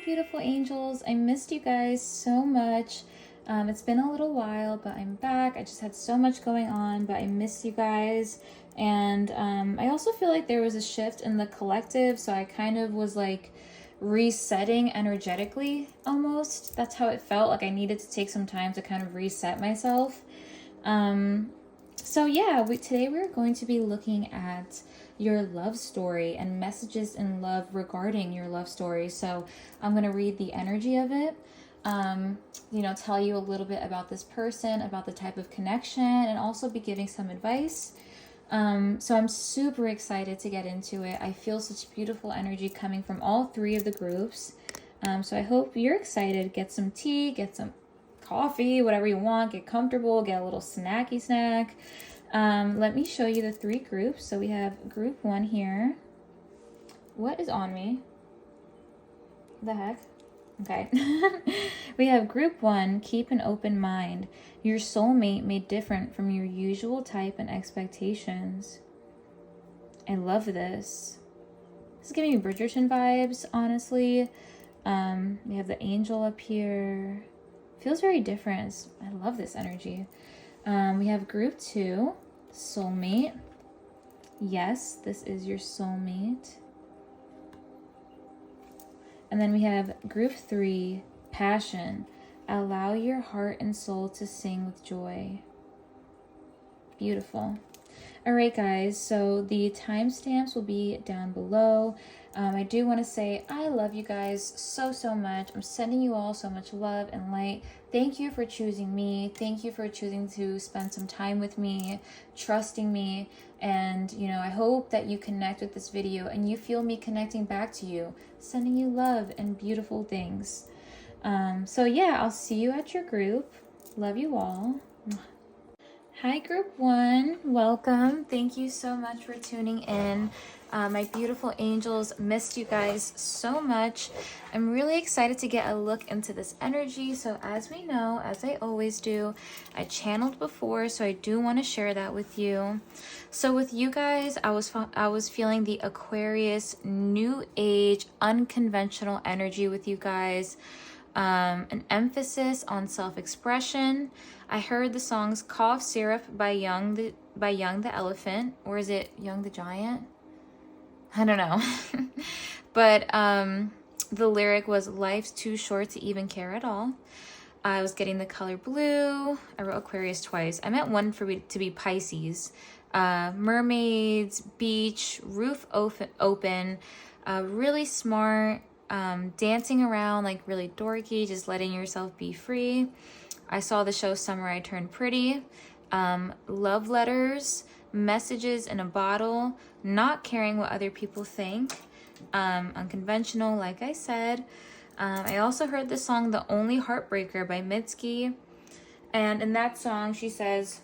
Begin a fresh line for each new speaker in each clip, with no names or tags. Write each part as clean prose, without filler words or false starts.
beautiful angels. I missed you guys so much. It's been a little while, but I'm back. I just had so much going on, but I missed you guys. And I also feel like there was a shift in the collective, so I kind of was like resetting energetically almost. That's how it felt. Like I needed to take some time to kind of reset myself. So yeah, today we're going to be looking at your love story and messages in love regarding your love story. So I'm going to read the energy of it, tell you a little bit about this person, about the type of connection, and also be giving some advice. So I'm super excited to get into it. I feel such beautiful energy coming from all three of the groups. So I hope you're excited. Get some tea, get some coffee, whatever you want, get comfortable, get a little snacky snack. Let me show you the three groups. So we have group 1 here. What is on me? The heck? Okay. We have group 1, keep an open mind. Your soulmate may differ from your usual type and expectations. I love this. This is giving me Bridgerton vibes, honestly. We have the angel up here. Feels very different. I love this energy. We have group 2, soulmate. Yes, this is your soulmate. And then we have group 3, passion. Allow your heart and soul to sing with joy. Beautiful. All right, guys, so the timestamps will be down below. I do want to say I love you guys so much. I'm sending you all so much love and light. Thank you for choosing me. Thank you for choosing to spend some time with me, trusting me. And, I hope that you connect with this video and you feel me connecting back to you, sending you love and beautiful things. So yeah, I'll see you at your group. Love you all. Hi, group 1. Welcome. Thank you so much for tuning in. My beautiful angels, missed you guys so much. I'm really excited to get a look into this energy. So as we know, as I always do, I channeled before, so I do want to share that with you. So with you guys, I was feeling the Aquarius new age unconventional energy with you guys. An emphasis on self-expression. I heard the songs Cough Syrup by Young the Elephant, or is it Young the Giant? I don't know. But the lyric was, life's too short to even care at all. I was getting the color blue. I wrote Aquarius twice. I meant one for me to be Pisces. Mermaids, beach, roof open, really smart, dancing around like really dorky, just letting yourself be free. I saw the show Summer I Turned Pretty. Love letters, messages in a bottle, not caring what other people think. Unconventional, like I said. I also heard the song The Only Heartbreaker by Mitski. And in that song, she says,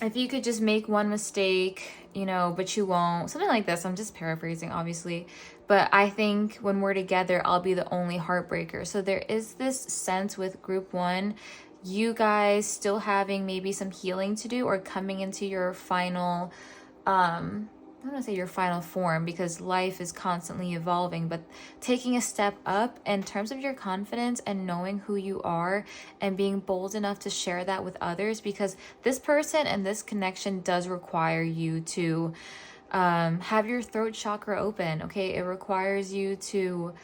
if you could just make one mistake, but you won't. Something like this. I'm just paraphrasing, obviously. But I think when we're together, I'll be the only heartbreaker. So there is this sense with group 1, you guys still having maybe some healing to do or coming into your final, I don't want to say your final form because life is constantly evolving, but taking a step up in terms of your confidence and knowing who you are and being bold enough to share that with others, because this person and this connection does require you to have your throat chakra open. Okay, it requires you to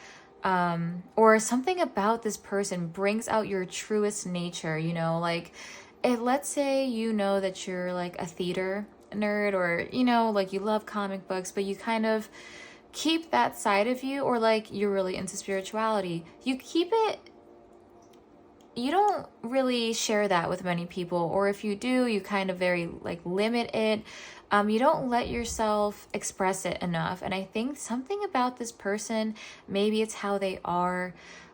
or something about this person brings out your truest nature, like let's say that you're like a theater nerd, or like you love comic books, but you kind of keep that side of you, or like you're really into spirituality, you keep it, you don't really share that with many people, or if you do, you kind of very like limit it. You don't let yourself express it enough. And I think something about this person, maybe it's how they are,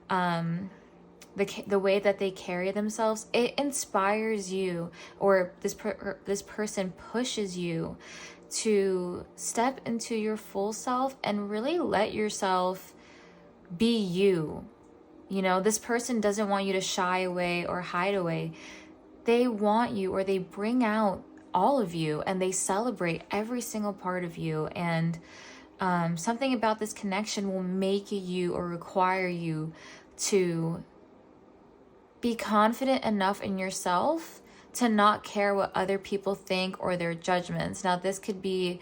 the way that they carry themselves, it inspires you, or this person pushes you to step into your full self and really let yourself be you. This person doesn't want you to shy away or hide away. They want you, or they bring out all of you, and they celebrate every single part of you. And Something about this connection will make you or require you to be confident enough in yourself to not care what other people think or their judgments. Now, this could be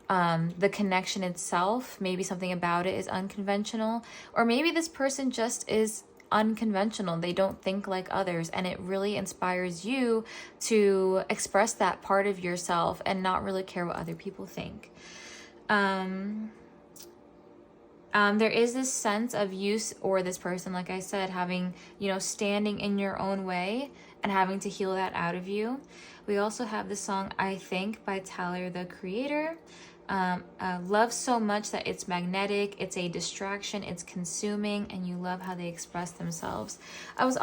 the connection itself. Maybe something about it is unconventional, or maybe this person just is unconventional. They don't think like others, and it really inspires you to express that part of yourself and not really care what other people think. There is this sense of use, or this person, like I said, having, standing in your own way and having to heal that out of you. We also have the song I Think by Tyler, the Creator. Love so much that it's magnetic, it's a distraction, it's consuming, and you love how they express themselves. It's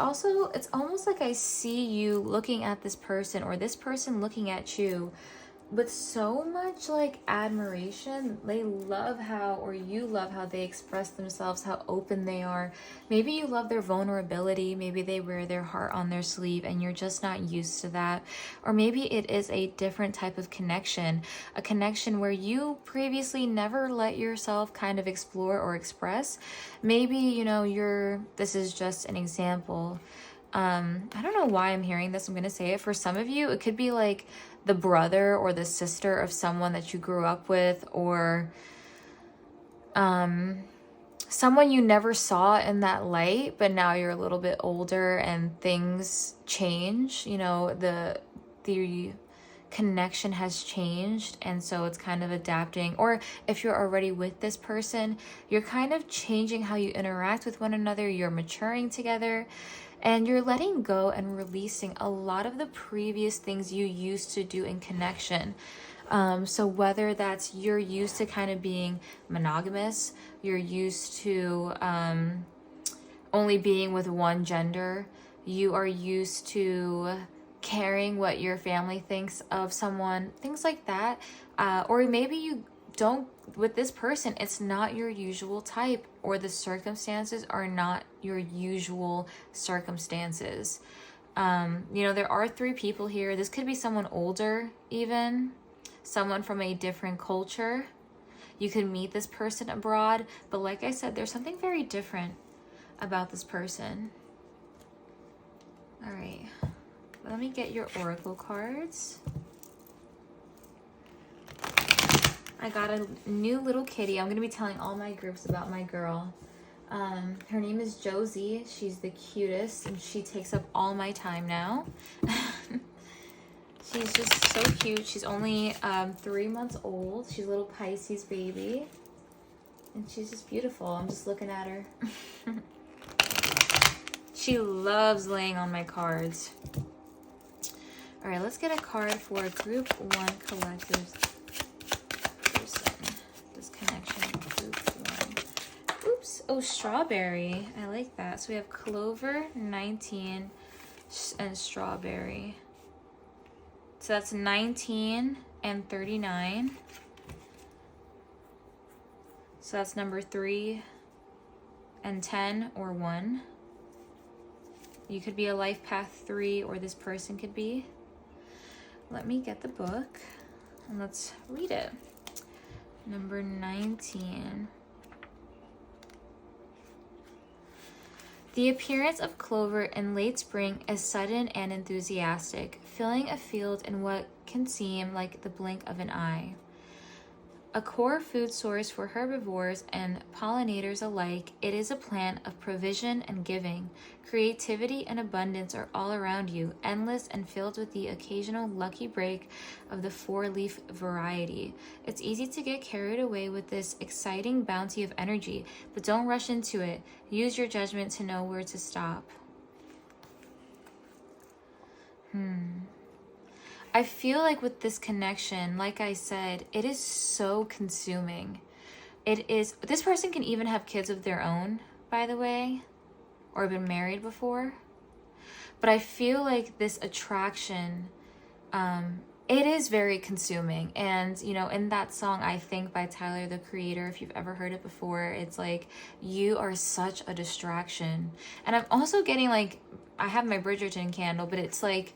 almost like I see you looking at this person, or this person looking at you with so much like admiration. They love how, or you love how they express themselves, how open they are. Maybe you love their vulnerability. Maybe they wear their heart on their sleeve and you're just not used to that. Or maybe it is a different type of connection, a connection where you previously never let yourself kind of explore or express. Maybe, this is just an example. I don't know why I'm hearing this. I'm going to say it. For some of you, it could be like the brother or the sister of someone that you grew up with, or someone you never saw in that light, but now you're a little bit older and things change. The connection has changed, and so it's kind of adapting. Or if you're already with this person, you're kind of changing how you interact with one another. You're maturing together. And you're letting go and releasing a lot of the previous things you used to do in connection. So whether that's you're used to kind of being monogamous, you're used to only being with one gender, you are used to caring what your family thinks of someone, things like that. Or maybe you don't, with this person, it's not your usual type, or the circumstances are not your usual circumstances. There are 3 people here. This could be someone older, even someone from a different culture. You could meet this person abroad, but like I said, there's something very different about this person. All right, let me get your oracle cards. I got a new little kitty. I'm going to be telling all my groups about my girl. Her name is Josie. She's the cutest, and she takes up all my time now. She's just so cute. She's only 3 months old. She's a little Pisces baby, and she's just beautiful. I'm just looking at her. She loves laying on my cards. All right, let's get a card for Group 1 Collective. Oh, strawberry. I like that. So we have Clover, 19, and strawberry. So that's 19 and 39. So that's number 3 and 10, or 1. You could be a life path 3, or this person could be. Let me get the book and let's read it. Number 19. The appearance of clover in late spring is sudden and enthusiastic, filling a field in what can seem like the blink of an eye. A core food source for herbivores and pollinators alike, it is a plant of provision and giving. Creativity and abundance are all around you, endless and filled with the occasional lucky break of the 4-leaf variety. It's easy to get carried away with this exciting bounty of energy, but don't rush into it. Use your judgment to know where to stop. I feel like with this connection, like I said, it is so consuming. This person can even have kids of their own, by the way, or been married before. But I feel like this attraction, it is very consuming. And, in that song, I Think by Tyler, the Creator, if you've ever heard it before, it's like, you are such a distraction. And I'm also getting I have my Bridgerton candle, but it's like,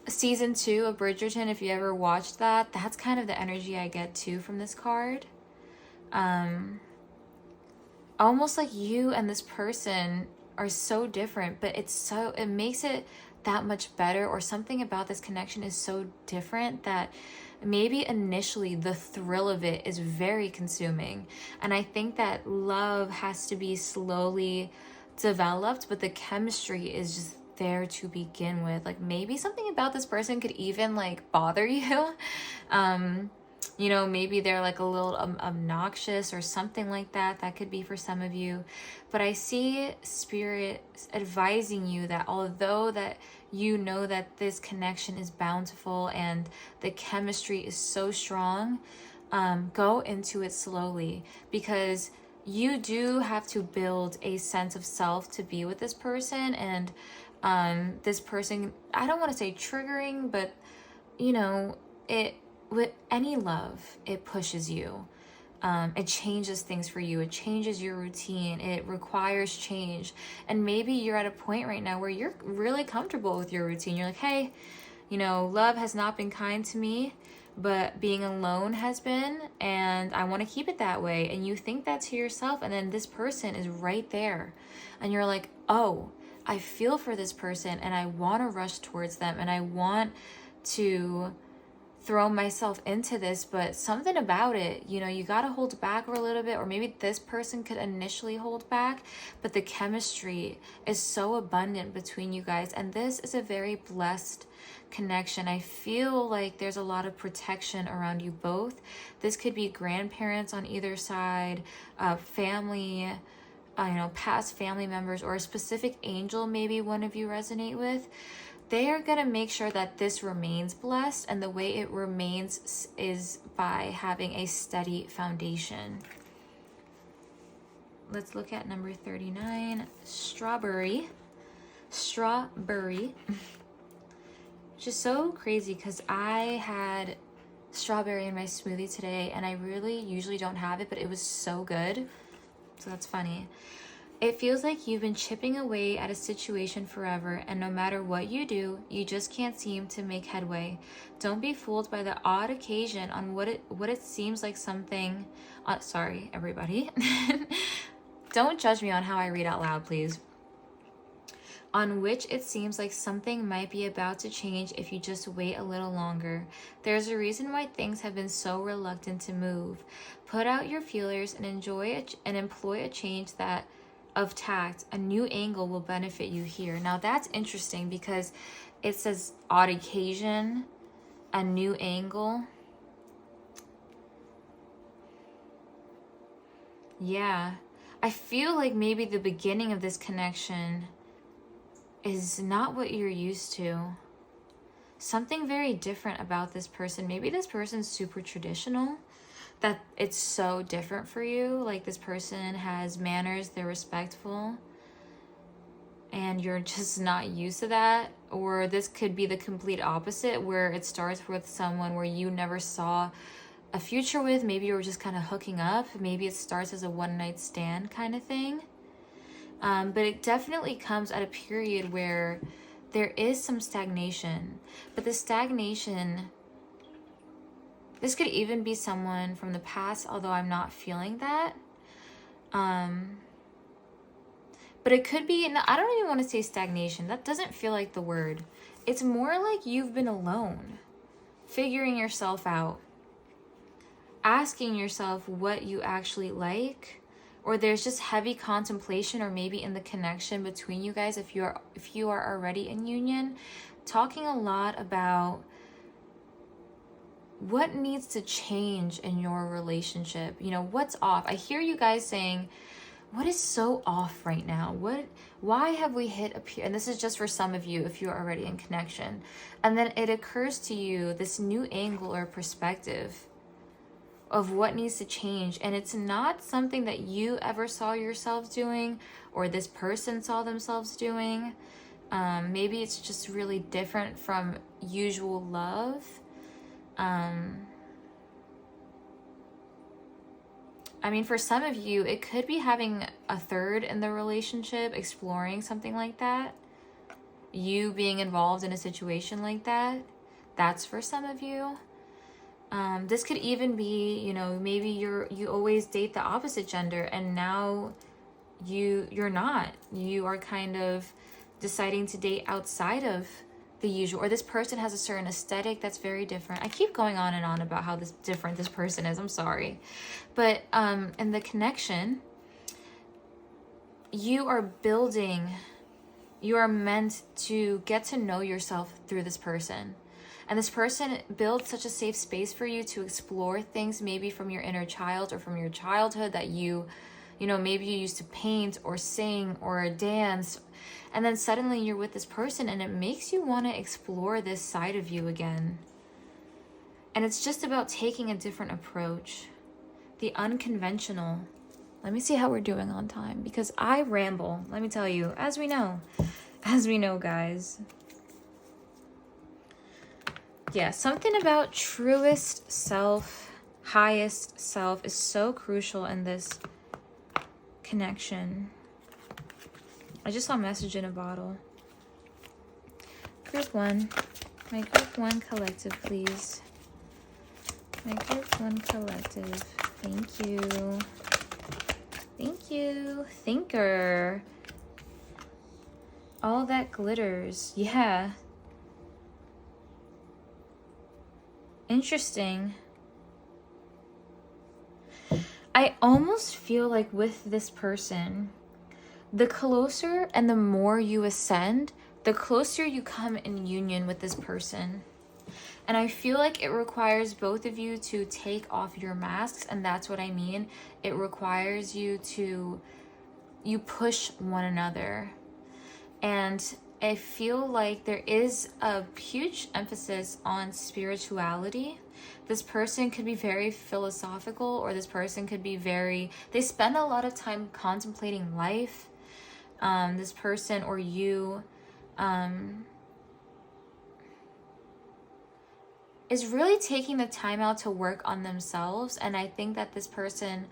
Season 2 of Bridgerton, if you ever watched that, that's kind of the energy I get too from this card. almost like you and this person are so different, but it makes it that much better, or something about this connection is so different that maybe initially the thrill of it is very consuming. And I think that love has to be slowly developed, but the chemistry is just there to begin with. Like maybe something about this person could even like bother you. You know, maybe they're like a little obnoxious or something like that. That could be for some of you. But I see Spirit advising you that although that you know that this connection is bountiful and the chemistry is so strong, go into it slowly, because you do have to build a sense of self to be with this person. And this person, I don't want to say triggering, but you know, with any love, it pushes you. It changes things for you. It changes your routine. It requires change. And maybe you're at a point right now where you're really comfortable with your routine. You're like, hey, you know, love has not been kind to me, but being alone has been, and I want to keep it that way. And you think that to yourself, and then this person is right there. And you're like, oh, I feel for this person, and I want to rush towards them, and I want to throw myself into this, but something about it, you know, you got to hold back for a little bit, or maybe this person could initially hold back, but the chemistry is so abundant between you guys, and this is a very blessed connection. I feel like there's a lot of protection around you both. This could be grandparents on either side, family, you know, past family members, or a specific angel maybe one of you resonate with. They are going to make sure that this remains blessed, and the way it remains is by having a steady foundation. Let's look at number 39, strawberry. Strawberry. Which is so crazy because I had strawberry in my smoothie today, and I really usually don't have it, but it was so good. So that's funny. It feels like you've been chipping away at a situation forever, and no matter what you do, you just can't seem to make headway. Don't be fooled by the odd occasion on what it seems like something... sorry, everybody. Don't judge me on how I read out loud, please. On which it seems like something might be about to change if you just wait a little longer. There's a reason why things have been so reluctant to move. Put out your feelers and employ a change that... of tact. A new angle will benefit you here. Now that's interesting because it says odd occasion, a new angle. Yeah, I feel like maybe the beginning of this connection is not what you're used to. Something very different about this person. Maybe this person's super traditional, that it's so different for you. Like this person has manners, they're respectful, and you're just not used to that. Or this could be the complete opposite, where it starts with someone where you never saw a future with. Maybe you were just kind of hooking up. Maybe it starts as a one-night stand kind of thing. But it definitely comes at a period where there is some stagnation. But the stagnation... this could even be someone from the past, although I'm not feeling that. But it could be... I don't even want to say stagnation. That doesn't feel like the word. It's more like you've been alone, figuring yourself out, asking yourself what you actually like, or there's just heavy contemplation, or maybe in the connection between you guys, if you are already in union, talking a lot about what needs to change in your relationship. You know, what's off? I hear you guys saying, what is so off right now? Why have we hit a period? And this is just for some of you if you're already in connection. And then it occurs to you this new angle or perspective of what needs to change. And it's not something that you ever saw yourself doing, or this person saw themselves doing. Maybe it's just really different from usual love. I mean, for some of you, it could be having a third in the relationship, exploring something like that. You being involved in a situation like that. That's for some of you. This could even be, you know, maybe you always date the opposite gender, and now you're not. You are kind of deciding to date outside of the usual, or this person has a certain aesthetic that's very different. I keep going on and on about how different this person is. I'm sorry. But in the connection, you are building, you are meant to get to know yourself through this person. And this person builds such a safe space for you to explore things maybe from your inner child or from your childhood that you know, maybe you used to paint or sing or dance. And then suddenly you're with this person and it makes you want to explore this side of you again. And it's just about taking a different approach. The unconventional. Let me see how we're doing on time, because I ramble, let me tell you, as we know, guys. Yeah, something about truest self, highest self is so crucial in this connection. I just saw a message in a bottle. Group 1. My group 1 collective, please. My group 1 collective. Thank you. Thank you. Thinker. All that glitters. Yeah. Interesting. I almost feel like with this person, the closer and the more you ascend, the closer you come in union with this person. And I feel like it requires both of you to take off your masks, and that's what I mean. It requires you push one another. And I feel like there is a huge emphasis on spirituality. This person could be very philosophical, or this person could be they spend a lot of time contemplating life. This person or you is really taking the time out to work on themselves. And I think that this person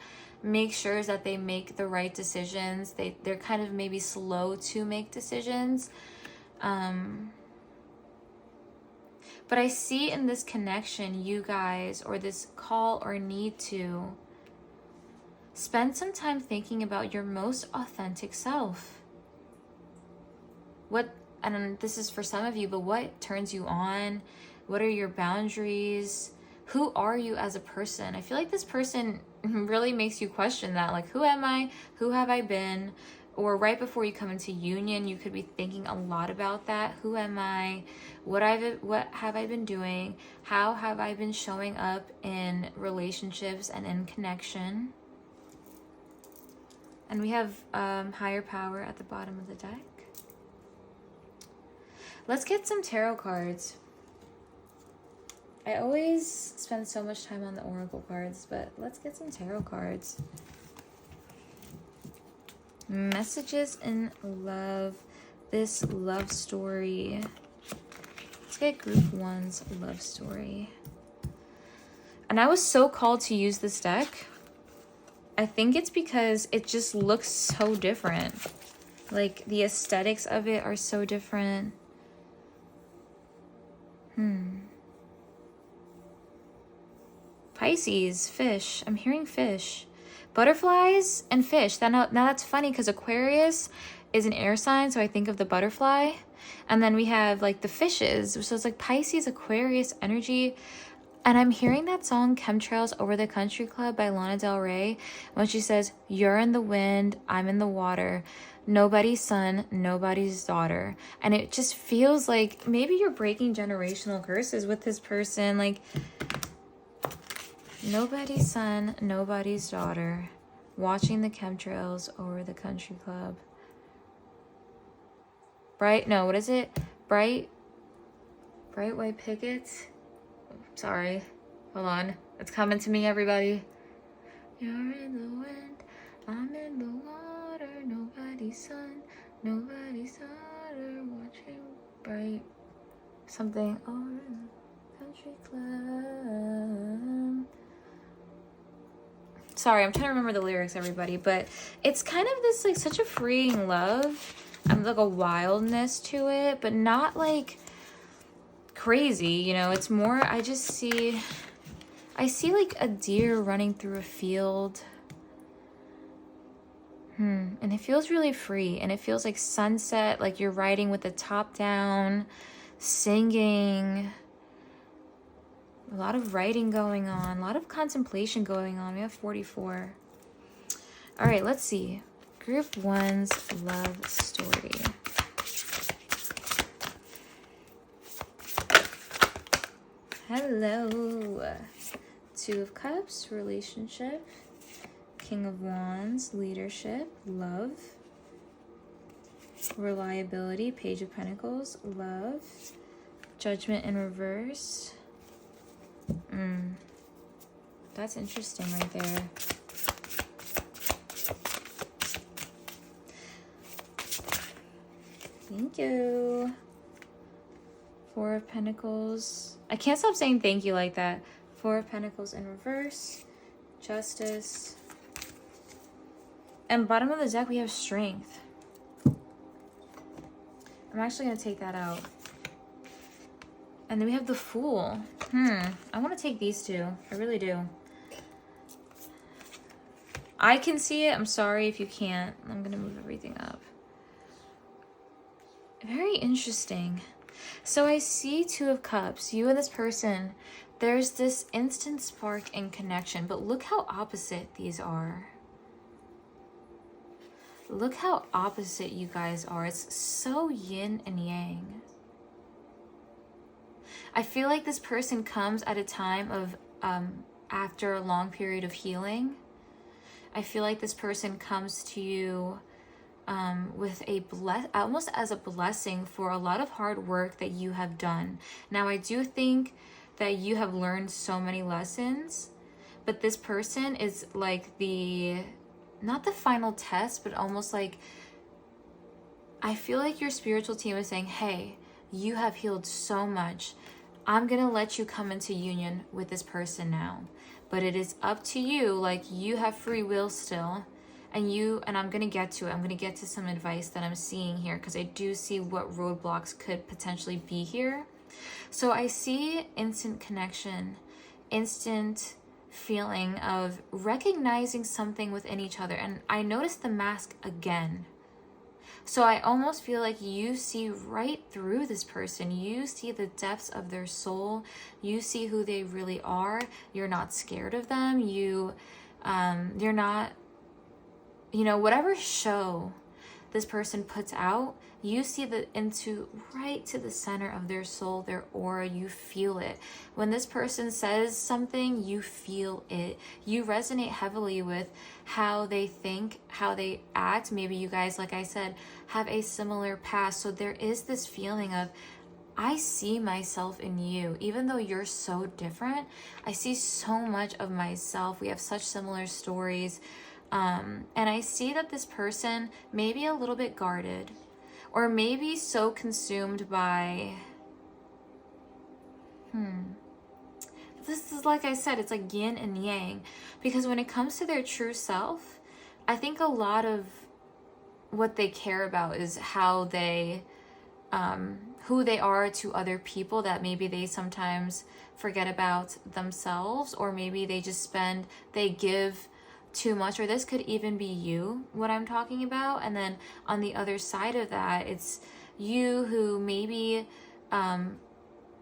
makes sure that they make the right decisions. They're kind of maybe slow to make decisions. But I see in this connection, you guys, or this call or need to spend some time thinking about your most authentic self. And this is for some of you, but what turns you on? What are your boundaries? Who are you as a person? I feel like this person really makes you question that. Like, who am I? Who have I been? Or right before you come into union, you could be thinking a lot about that. Who am I? What have I been doing? How have I been showing up in relationships and in connection? And we have higher power at the bottom of the deck. Let's get some tarot cards. I always spend so much time on the oracle cards, but let's get some tarot cards. Messages in love. This love story. Let's get group 1's love story. And I was so called to use this deck. I think it's because it just looks so different. Like, the aesthetics of it are so different. Pisces, fish. I'm hearing fish. Butterflies and fish. Now that's funny because Aquarius is an air sign, so I think of the butterfly. And then we have like the fishes. So it's like Pisces, Aquarius energy. And I'm hearing that song Chemtrails Over the Country Club by Lana Del Rey, when she says, "You're in the wind, I'm in the water. Nobody's son, nobody's daughter." And it just feels like maybe you're breaking generational curses with this person. Like, nobody's son, nobody's daughter. Watching the chemtrails over the country club. Bright white pickets. Sorry. Hold on. It's coming to me, everybody. You're in the wind, I'm in the water. Nobody's son, nobody's daughter. Watching bright something over the country club. Sorry, I'm trying to remember the lyrics, everybody. But it's kind of this, like, such a freeing love. Like a wildness to it, but not like crazy, you know. It's more, I just see I see like a deer running through a field. And it feels really free, and it feels like sunset, like you're riding with the top down, singing. A lot of writing going on, a lot of contemplation going on. We have 44. All right, let's see. Group 1's love story. Hello. 2 of Cups, relationship. King of Wands, leadership, love. Reliability, Page of Pentacles, love. Judgment in reverse. That's interesting right there. Thank you. 4 of Pentacles. I can't stop saying thank you like that. 4 of Pentacles in reverse. Justice. And bottom of the deck, we have Strength. I'm actually going to take that out. And then we have the Fool. I want to take these 2. I really do. I can see it. I'm sorry if you can't. I'm going to move everything up. Very interesting. So I see 2 of Cups. You and this person, there's this instant spark and connection. But look how opposite these are. Look how opposite you guys are. It's so yin and yang. I feel like this person comes at a time of, after a long period of healing. I feel like this person comes to you with almost as a blessing for a lot of hard work that you have done. Now, I do think that you have learned so many lessons, but this person is like not the final test, but almost like, I feel like your spiritual team is saying, hey, you have healed so much. I'm going to let you come into union with this person now. But it is up to you. Like, you have free will still. And I'm going to get to it. I'm going to get to some advice that I'm seeing here, because I do see what roadblocks could potentially be here. So I see instant connection, instant feeling of recognizing something within each other. And I noticed the mask again. So I almost feel like you see right through this person. You see the depths of their soul. You see who they really are. You're not scared of them. You're not, whatever show this person puts out, you see right to the center of their soul, their aura. You feel it. When this person says something, you feel it. You resonate heavily with how they think, how they act. Maybe you guys, like I said, have a similar past. So there is this feeling of, I see myself in you. Even though you're so different, I see so much of myself. We have such similar stories. And I see that this person may be a little bit guarded, or maybe so consumed by, this is, like I said, it's like yin and yang, because when it comes to their true self, I think a lot of what they care about is how they, who they are to other people, that maybe they sometimes forget about themselves, or maybe they give too much, or this could even be you, what I'm talking about. And then on the other side of that, it's you who maybe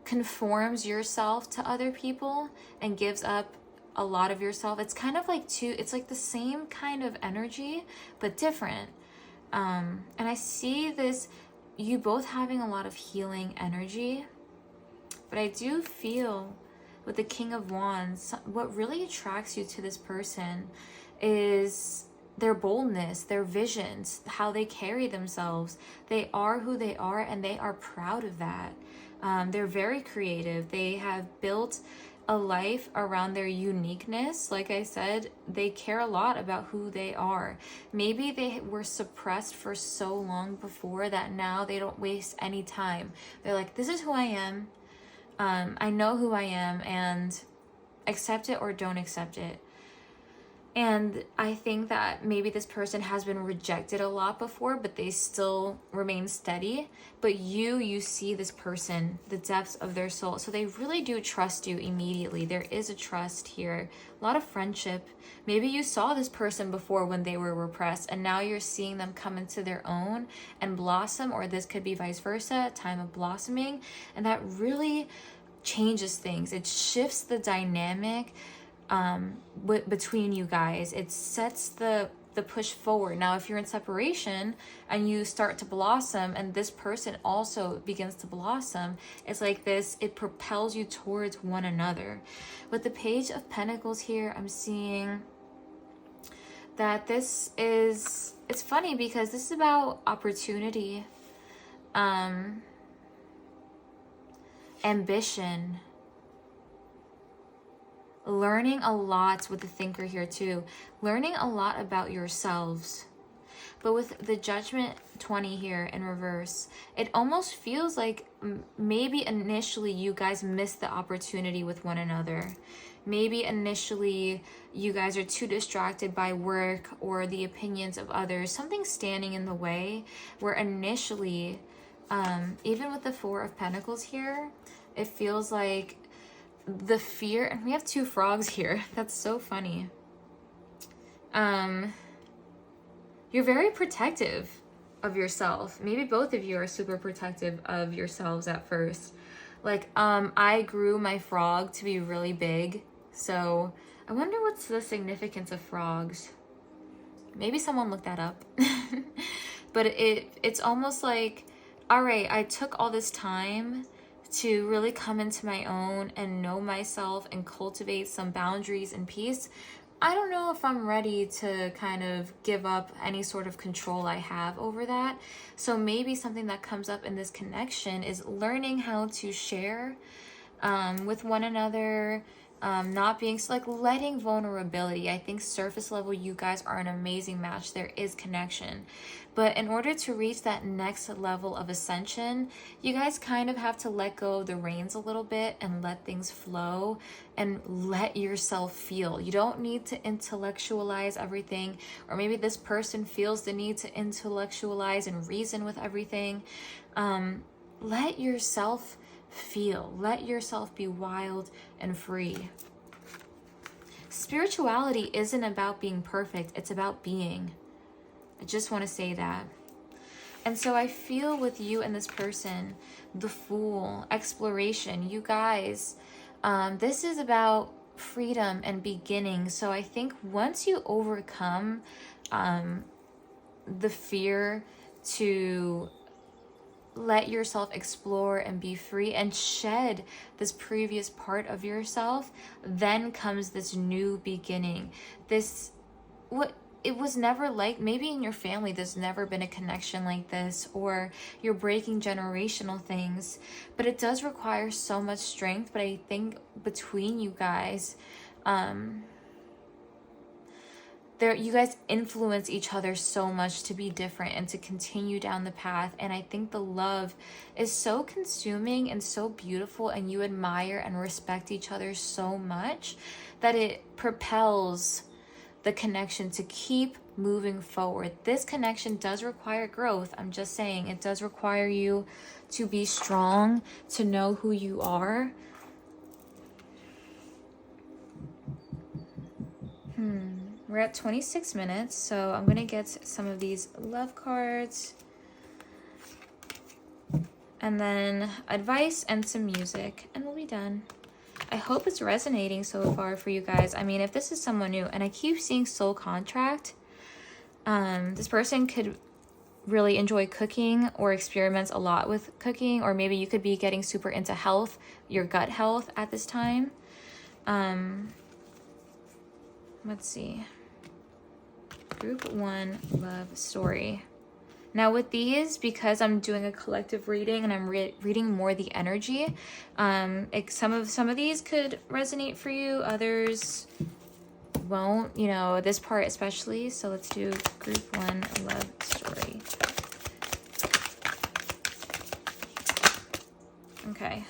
conforms yourself to other people and gives up a lot of yourself. It's kind of like it's like the same kind of energy, but different. And I see this, you both having a lot of healing energy, but I do feel with the King of Wands, what really attracts you to this person is their boldness, their visions, how they carry themselves. They are who they are, and they are proud of that. They're very creative. They have built a life around their uniqueness. Like I said, they care a lot about who they are. Maybe they were suppressed for so long before that now they don't waste any time. They're like, this is who I am. I know who I am, and accept it or don't accept it. And I think that maybe this person has been rejected a lot before, but they still remain steady. But you see this person, the depths of their soul. So they really do trust you immediately. There is a trust here, a lot of friendship. Maybe you saw this person before when they were repressed, and now you're seeing them come into their own and blossom, or this could be vice versa, a time of blossoming. And that really changes things. It shifts the dynamic between you guys. It sets the push forward. Now, if you're in separation and you start to blossom and this person also begins to blossom, it's like this, it propels you towards one another. With the Page of Pentacles here, I'm seeing that this is, it's funny because this is about opportunity, ambition, learning a lot with the Thinker here too, learning a lot about yourselves. But with the Judgment 20 here in reverse, it almost feels like maybe initially you guys missed the opportunity with one another. Maybe initially you guys are too distracted by work or the opinions of others, something standing in the way, where initially, even with the Four of Pentacles here, it feels like the fear, and we have two frogs here. That's so funny. You're very protective of yourself. Maybe both of you are super protective of yourselves at first. Like, I grew my frog to be really big. So I wonder what's the significance of frogs. Maybe someone looked that up. But it's almost like, all right, I took all this time to really come into my own and know myself and cultivate some boundaries and peace. I don't know if I'm ready to kind of give up any sort of control I have over that. So maybe something that comes up in this connection is learning how to share with one another, not being like letting vulnerability. I think surface level, you guys are an amazing match. There is connection. But in order to reach that next level of ascension, you guys kind of have to let go of the reins a little bit and let things flow and let yourself feel. You don't need to intellectualize everything, or maybe this person feels the need to intellectualize and reason with everything. Let yourself feel. Let yourself be wild and free. Spirituality isn't about being perfect. It's about being. I just want to say that. And so I feel with you and this person, the Fool, exploration, you guys, this is about freedom and beginning. So I think once you overcome the fear to let yourself explore and be free and shed this previous part of yourself, then comes this new beginning. This, what it was never like, maybe in your family there's never been a connection like this, or you're breaking generational things, but it does require so much strength. But I think between you guys, you guys influence each other so much to be different and to continue down the path. And I think the love is so consuming and so beautiful, and you admire and respect each other so much that it propels the connection to keep moving forward. This connection does require growth. I'm just saying, it does require you to be strong, to know who you are. We're at 26 minutes, so I'm going to get some of these love cards. And then advice and some music, and we'll be done. I hope it's resonating so far for you guys. I mean, if this is someone new, and I keep seeing soul contract, this person could really enjoy cooking or experiments a lot with cooking, or maybe you could be getting super into health, your gut health at this time. Let's see. Group 1 love story. Now with these, because I'm doing a collective reading and I'm reading more the energy, some of these could resonate for you, others won't, you know, this part especially. So let's do group 1 love story. Okay.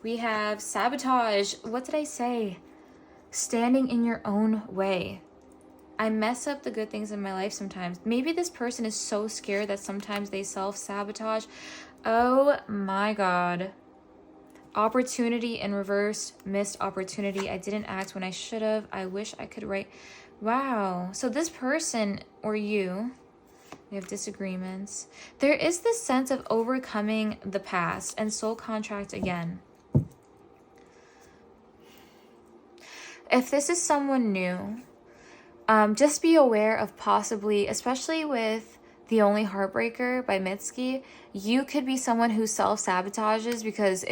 We have sabotage. What did I say? Standing in your own way. I mess up the good things in my life sometimes. Maybe this person is so scared that sometimes they self-sabotage. Oh my God. Opportunity in reverse, missed opportunity. I didn't act when I should have. I wish I could write. Wow. So this person or you, we have disagreements. There is this sense of overcoming the past and soul contract again. If this is someone new, just be aware of possibly, especially with The Only Heartbreaker by Mitski, you could be someone who self-sabotages because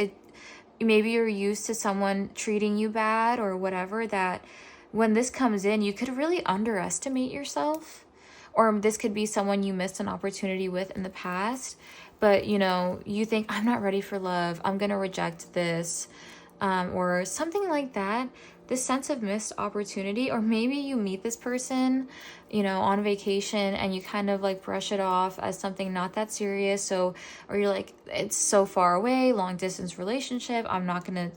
maybe you're used to someone treating you bad or whatever, that when this comes in, you could really underestimate yourself. Or this could be someone you missed an opportunity with in the past, but you think, I'm not ready for love, I'm gonna reject this, or something like that. This sense of missed opportunity, or maybe you meet this person, on vacation and you kind of like brush it off as something not that serious. Or you're like, it's so far away, long distance relationship, I'm not gonna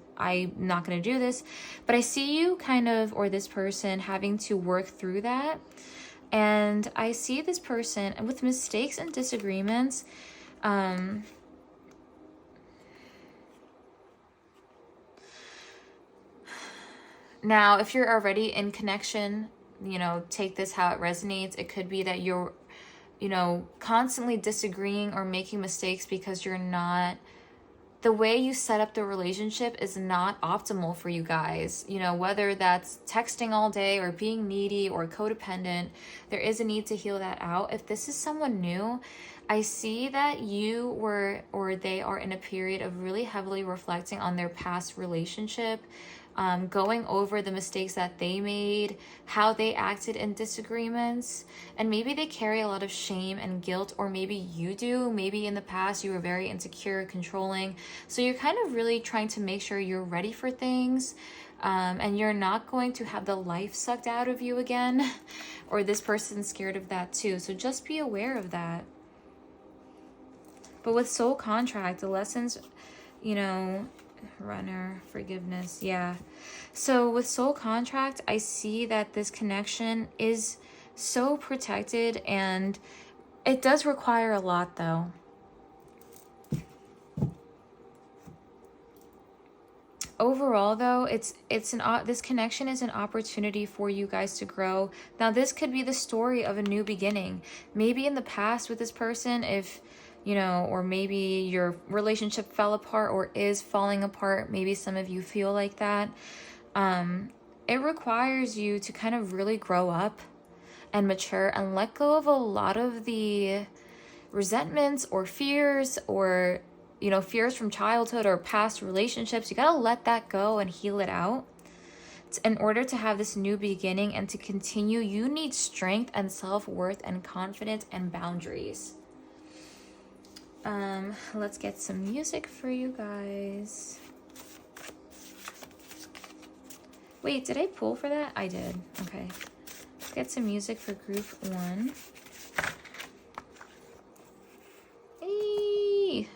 do this. But I see you kind of, or this person, having to work through that. And I see this person with mistakes and disagreements. Now, if you're already in connection, take this how it resonates. It could be that you're, constantly disagreeing or making mistakes because the way you set up the relationship is not optimal for you guys. Whether that's texting all day or being needy or codependent, there is a need to heal that out. If this is someone new, I see that you were, or they are in a period of really heavily reflecting on their past relationship, going over the mistakes that they made, how they acted in disagreements, and maybe they carry a lot of shame and guilt, or maybe you do. Maybe in the past you were very insecure, controlling, so you're kind of really trying to make sure you're ready for things, and you're not going to have the life sucked out of you again, or this person's scared of that too, so just be aware of that. But with soul contract, the lessons, runner, forgiveness, yeah. So with soul contract, I see that this connection is so protected, and it does require a lot though. Overall though, this connection is an opportunity for you guys to grow. Now this could be the story of a new beginning. Maybe in the past with this person, if or maybe your relationship fell apart or is falling apart. Maybe some of you feel like that. It requires you to kind of really grow up and mature and let go of a lot of the resentments or fears, or, fears from childhood or past relationships. You gotta let that go and heal it out. In order to have this new beginning and to continue, you need strength and self-worth and confidence and boundaries. Let's get some music for you guys. Wait, did I pull for that? I did. Okay. Let's get some music for group 1. Hey!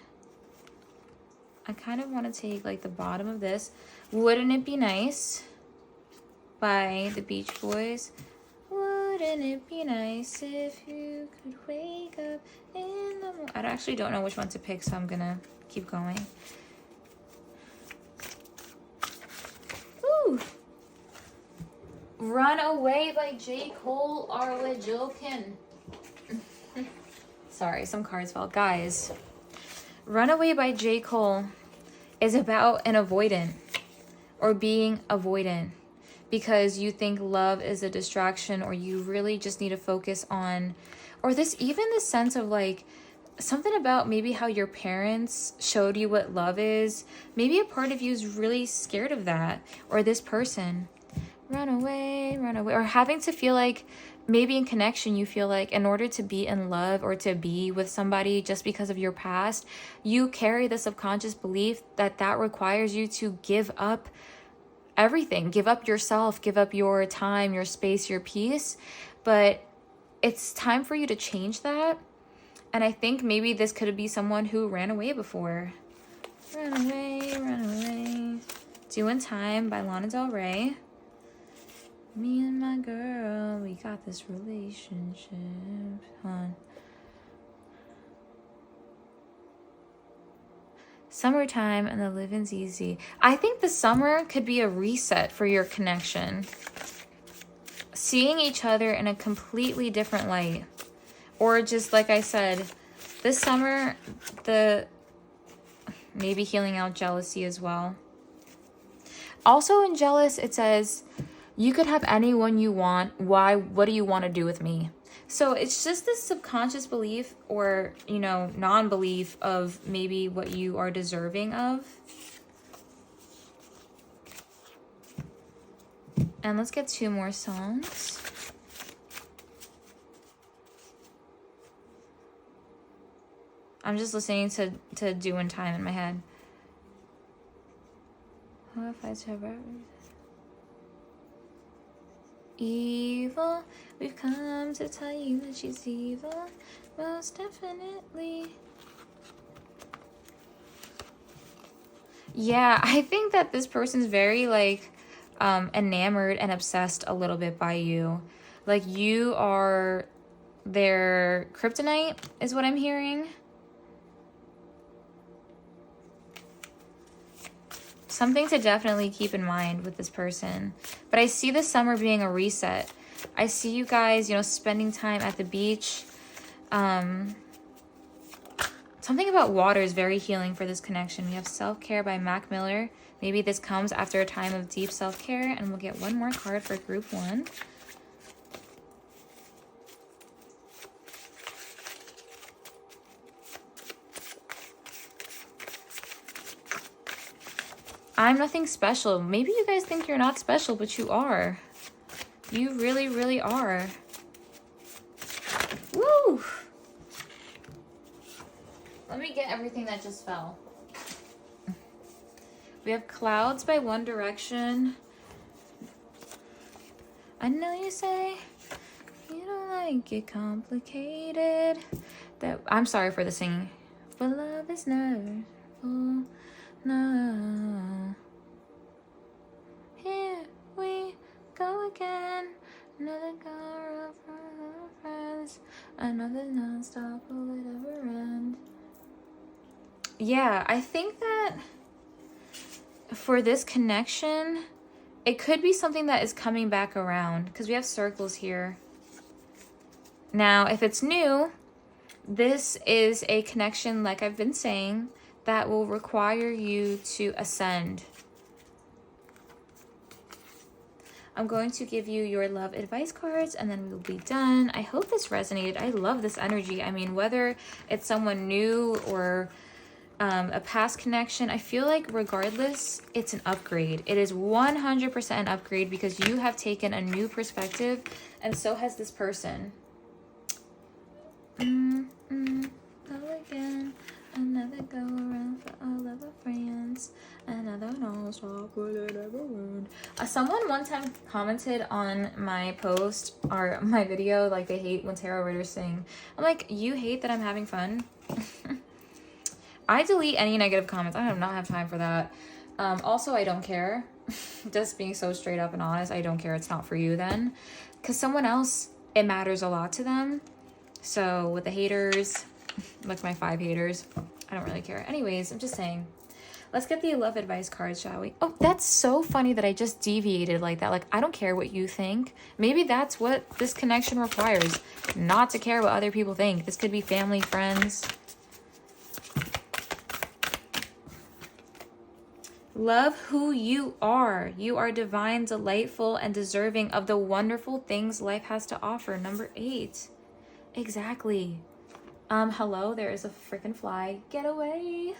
I kind of want to take like the bottom of this. Wouldn't It Be Nice by the Beach Boys. Wouldn't it be nice if you could wake up in the morning? I actually don't know which one to pick, so I'm gonna keep going. Ooh! Runaway by J. Cole. Are we joking? Sorry, some cards fell. Guys, Runaway by J. Cole is about an avoidant, or being avoidant, because you think love is a distraction, or you really just need to focus on, or this sense of like something about maybe how your parents showed you what love is. Maybe a part of you is really scared of that, or this person. Run away, or having to feel like maybe in connection, you feel like in order to be in love or to be with somebody just because of your past, you carry the subconscious belief that requires you to give up everything, give up yourself, give up your time, your space, your peace. But it's time for you to change that. And I think maybe this could be someone who ran away before. Run away, run away. Doing Time by Lana Del Rey. Me and my girl, we got this relationship. Hold on. Summertime and the living's easy. I think the summer could be a reset for your connection. Seeing each other in a completely different light. Or just like I said, this summer, maybe healing out jealousy as well. Also in jealous, it says, you could have anyone you want. Why? What do you want to do with me? So it's just this subconscious belief or, you know, non-belief of maybe what you are deserving of. And let's get 2 more songs. I'm just listening to Doing Time in my head. What if I survive? Evil, we've come to tell you that she's evil. Most definitely. Yeah, I think that this person's very like enamored and obsessed a little bit by you. Like you are their kryptonite is what I'm hearing. Something to definitely keep in mind with this person. But I see this summer being a reset. I see you guys, you know, spending time at the beach. Something about water is very healing for this connection. We have Self-Care by Mac Miller. Maybe this comes after a time of deep self-care. And we'll get 1 more card for group 1. I'm nothing special. Maybe you guys think you're not special, but you are. You really, really are. Woo! Let me get everything that just fell. We have Clouds by One Direction. I know you say you don't like it complicated. I'm sorry for the singing. But love is never full. No. Here we go again. Another girl from our friends. Another non-stop, will it ever end? Yeah, I think that for this connection, it could be something that is coming back around because we have circles here. Now, if it's new, this is a connection, like I've been saying, that will require you to ascend. I'm going to give you your love advice cards and then we'll be done. I hope this resonated. I love this energy. I mean, whether it's someone new or a past connection, I feel like regardless, it's an upgrade. It is 100% an upgrade because you have taken a new perspective and so has this person. Go again. Another go around for all of our friends. Another non-stop, will it ever end? Someone one time commented on my post or my video, like they hate when tarot readers sing. I'm like, you hate that I'm having fun? I delete any negative comments. I do not have time for that. Also, I don't care. Just being so straight up and honest, I don't care. It's not for you then. Because someone else, it matters a lot to them. So with the haters, like my 5 haters, I don't really care. Anyways, I'm just saying. Let's get the love advice cards, shall we? Oh, that's so funny that I just deviated like that. Like, I don't care what you think. Maybe that's what this connection requires. Not to care what other people think. This could be family, friends. Love who you are. You are divine, delightful, and deserving of the wonderful things life has to offer. Number 8. Exactly. Hello, there is a freaking fly. Get away.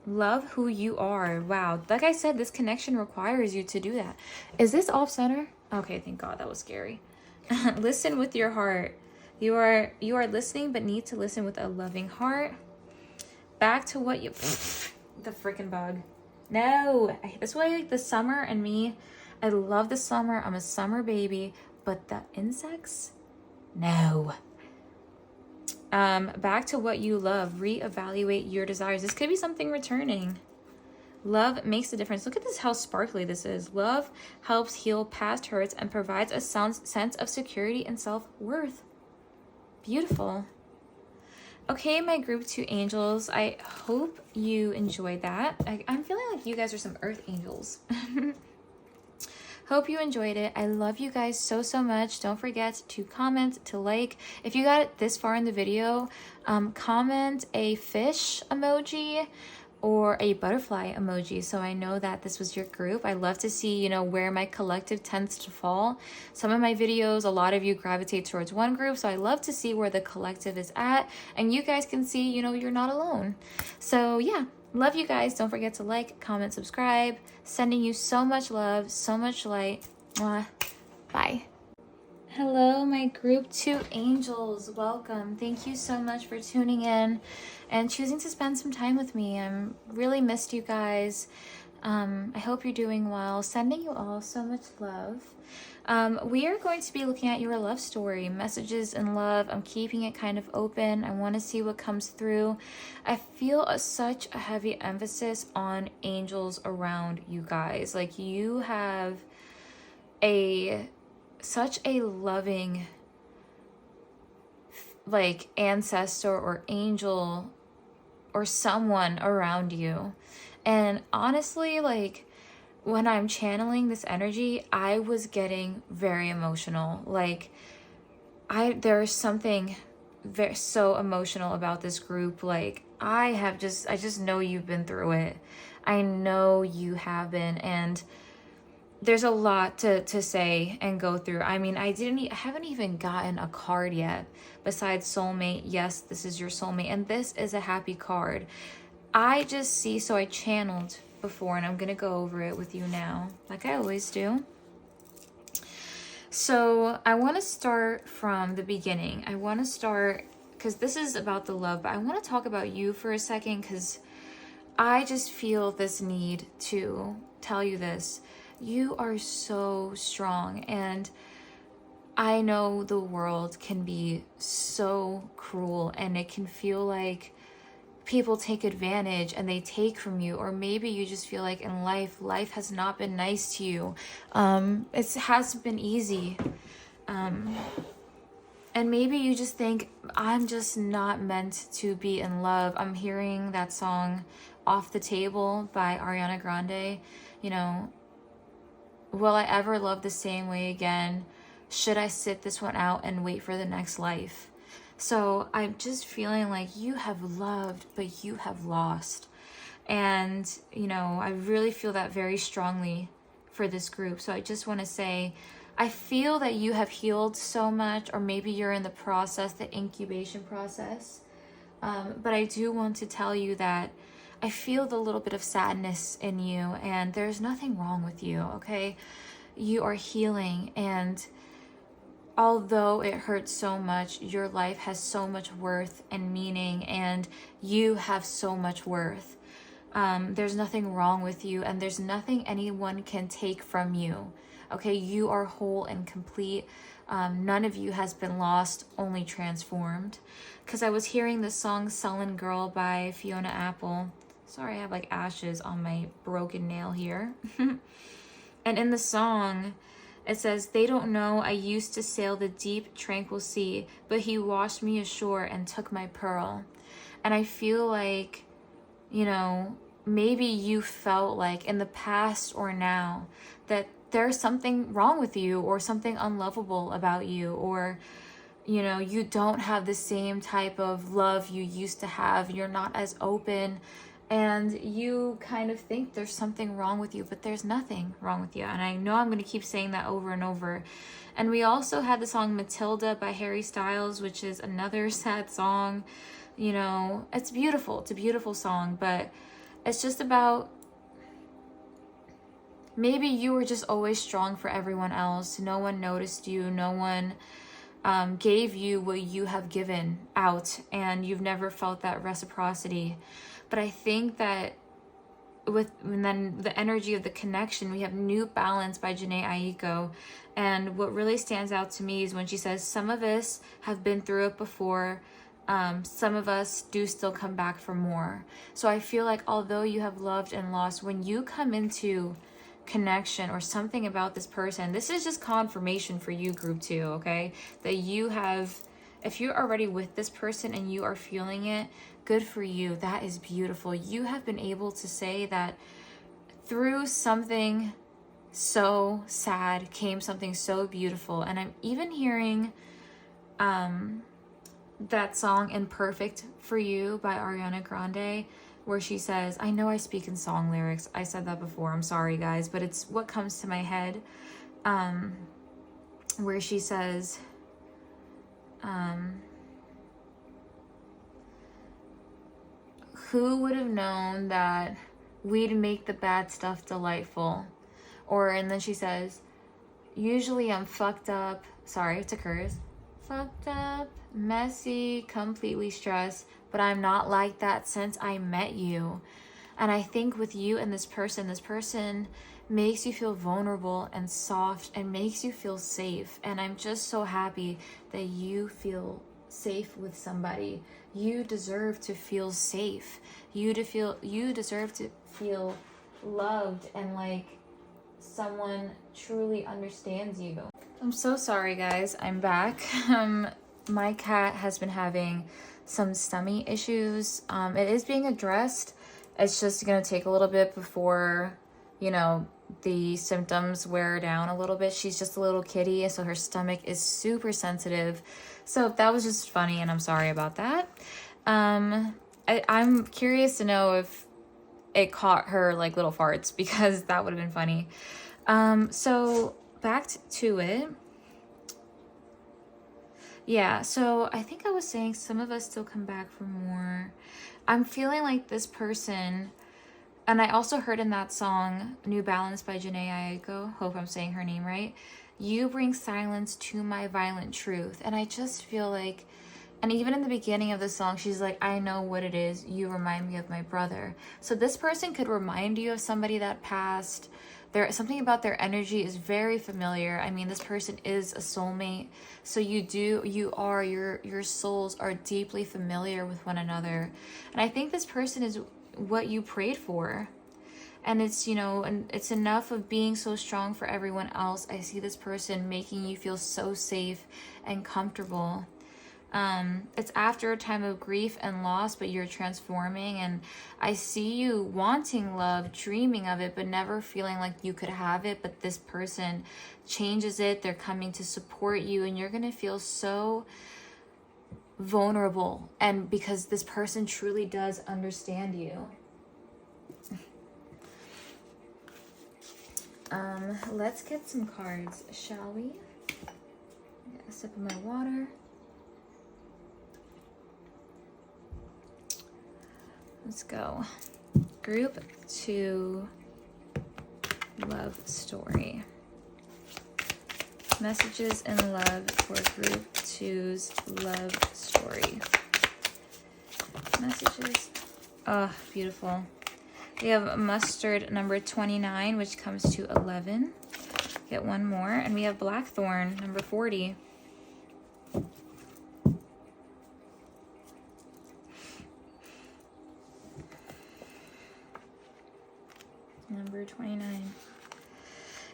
Love who you are. Wow. Like I said, this connection requires you to do that. Is this off center? Okay, thank God. That was scary. Listen with your heart. You are listening, but need to listen with a loving heart. Back to what you... the freaking bug. No. This way, like the summer and me, I love the summer. I'm a summer baby. But the insects? No. Back to what you love. Reevaluate your desires. This could be something returning. Love makes a difference. Look at this, how sparkly this is. Love helps heal past hurts and provides a sense of security and self-worth. Beautiful. Okay, my group 2 angels, I hope you enjoyed that. I'm feeling like you guys are some earth angels. Hope you enjoyed it. I love you guys so, so much. Don't forget to comment, to like. If you got it this far in the video, comment a fish emoji or a butterfly emoji so I know that this was your group. I love to see, you know, where my collective tends to fall. Some of my videos, a lot of you gravitate towards one group, so I love to see where the collective is at, and you guys can see, you know, you're not alone. So yeah, love you guys. Don't forget to like, comment, subscribe. Sending you so much love, so much light. Mwah. Bye. Hello, my group 2 angels. Welcome. Thank you so much for tuning in and choosing to spend some time with me. I'm really missed you guys. I hope you're doing well. Sending you all so much love. We are going to be looking at your love story, messages in love. I'm keeping it kind of open. I want to see what comes through. I feel such a heavy emphasis on angels around you guys. Like, you have such a loving, like, ancestor or angel or someone around you. And honestly, like, when I'm channeling this energy, I was getting very emotional. Like, there's something so emotional about this group. Like, I just know you've been through it. I know you have been, and there's a lot to say and go through. I mean, I haven't even gotten a card yet besides soulmate. Yes, this is your soulmate, and this is a happy card. I just see, so I channeled before, and I'm gonna go over it with you now, like I always do. So I want to start from the beginning. I want to start, because this is about the love, but I want to talk about you for a second, because I just feel this need to tell you this. You are so strong, and I know the world can be so cruel, and it can feel like people take advantage and they take from you, or maybe you just feel like in life has not been nice to you. It hasn't been easy. And maybe you just think, I'm just not meant to be in love. I'm hearing that song Off the Table by Ariana Grande, you know, will I ever love the same way again? Should I sit this one out and wait for the next life? So I'm just feeling like you have loved, but you have lost. And, you know, I really feel that very strongly for this group. So I just want to say, I feel that you have healed so much, or maybe you're in the process, the incubation process. But I do want to tell you that I feel the little bit of sadness in you, and there's nothing wrong with you, okay? You are healing, and although it hurts so much, your life has so much worth and meaning, and you have so much worth. There's nothing wrong with you, and there's nothing anyone can take from you, okay? You are whole and complete. None of you has been lost, only transformed. Because I was hearing the song Sullen Girl by Fiona Apple. Sorry, I have like ashes on my broken nail here. And in the song, it says, they don't know I used to sail the deep, tranquil sea, but he washed me ashore and took my pearl. And I feel like, you know, maybe you felt like in the past or now that there's something wrong with you, or something unlovable about you, or, you know, you don't have the same type of love you used to have. You're not as open, and you kind of think there's something wrong with you, but there's nothing wrong with you. And I know I'm going to keep saying that over and over. And we also had the song Matilda by Harry Styles, which is another sad song. You know, it's beautiful. It's a beautiful song, but it's just about, maybe you were just always strong for everyone else. No one noticed you. No one gave you what you have given out, and you've never felt that reciprocity. But I think that and then the energy of the connection, we have New Balance by Janae Aiko. And what really stands out to me is when she says, some of us have been through it before, some of us do still come back for more. So I feel like although you have loved and lost, when you come into connection or something about this person, this is just confirmation for you, group 2, okay? That you have, if you're already with this person and you are feeling it, good for you. That is beautiful. You have been able to say that through something so sad came something so beautiful. And I'm even hearing that song Imperfect for You by Ariana Grande, where she says, I know I speak in song lyrics, I said that before, I'm sorry guys, but it's what comes to my head, where she says, who would have known that we'd make the bad stuff delightful? Or, and then she says, usually I'm fucked up, sorry, it's a curse, fucked up, messy, completely stressed, but I'm not like that since I met you. And I think with you and this person makes you feel vulnerable and soft and makes you feel safe. And I'm just so happy that you feel safe with somebody. You deserve to feel safe. You deserve to feel loved and like someone truly understands you. I'm so sorry guys, I'm back. My cat has been having some stomach issues. It is being addressed. It's just gonna take a little bit before, you know, the symptoms wear down a little bit. She's just a little kitty, so her stomach is super sensitive. So that was just funny, and I'm sorry about that. I'm curious to know if it caught her like little farts, because that would have been funny. So back to it. Yeah, so I think I was saying some of us still come back for more. I'm feeling like this person, and I also heard in that song, New Balance by Janae Aiko, hope I'm saying her name right, you bring silence to my violent truth. And I just feel like, and even in the beginning of the song, she's like, I know what it is, you remind me of my brother. So this person could remind you of somebody that passed. Something about their energy is very familiar. I mean, this person is a soulmate. So your souls are deeply familiar with one another. And I think this person is what you prayed for. And it's, you know, and it's enough of being so strong for everyone else. I see this person making you feel so safe and comfortable. It's after a time of grief and loss, but you're transforming, and I see you wanting love, dreaming of it, but never feeling like you could have it. But this person changes it. They're coming to support you, and you're going to feel so vulnerable, and because this person truly does understand you. Let's get some cards, shall we? Get a sip of my water. Let's go. Group 2 love story. Messages in love for group 2's love story. Messages. Oh, beautiful. We have mustard number 29, which comes to 11. Get one more. And we have blackthorn number 40. Number 29.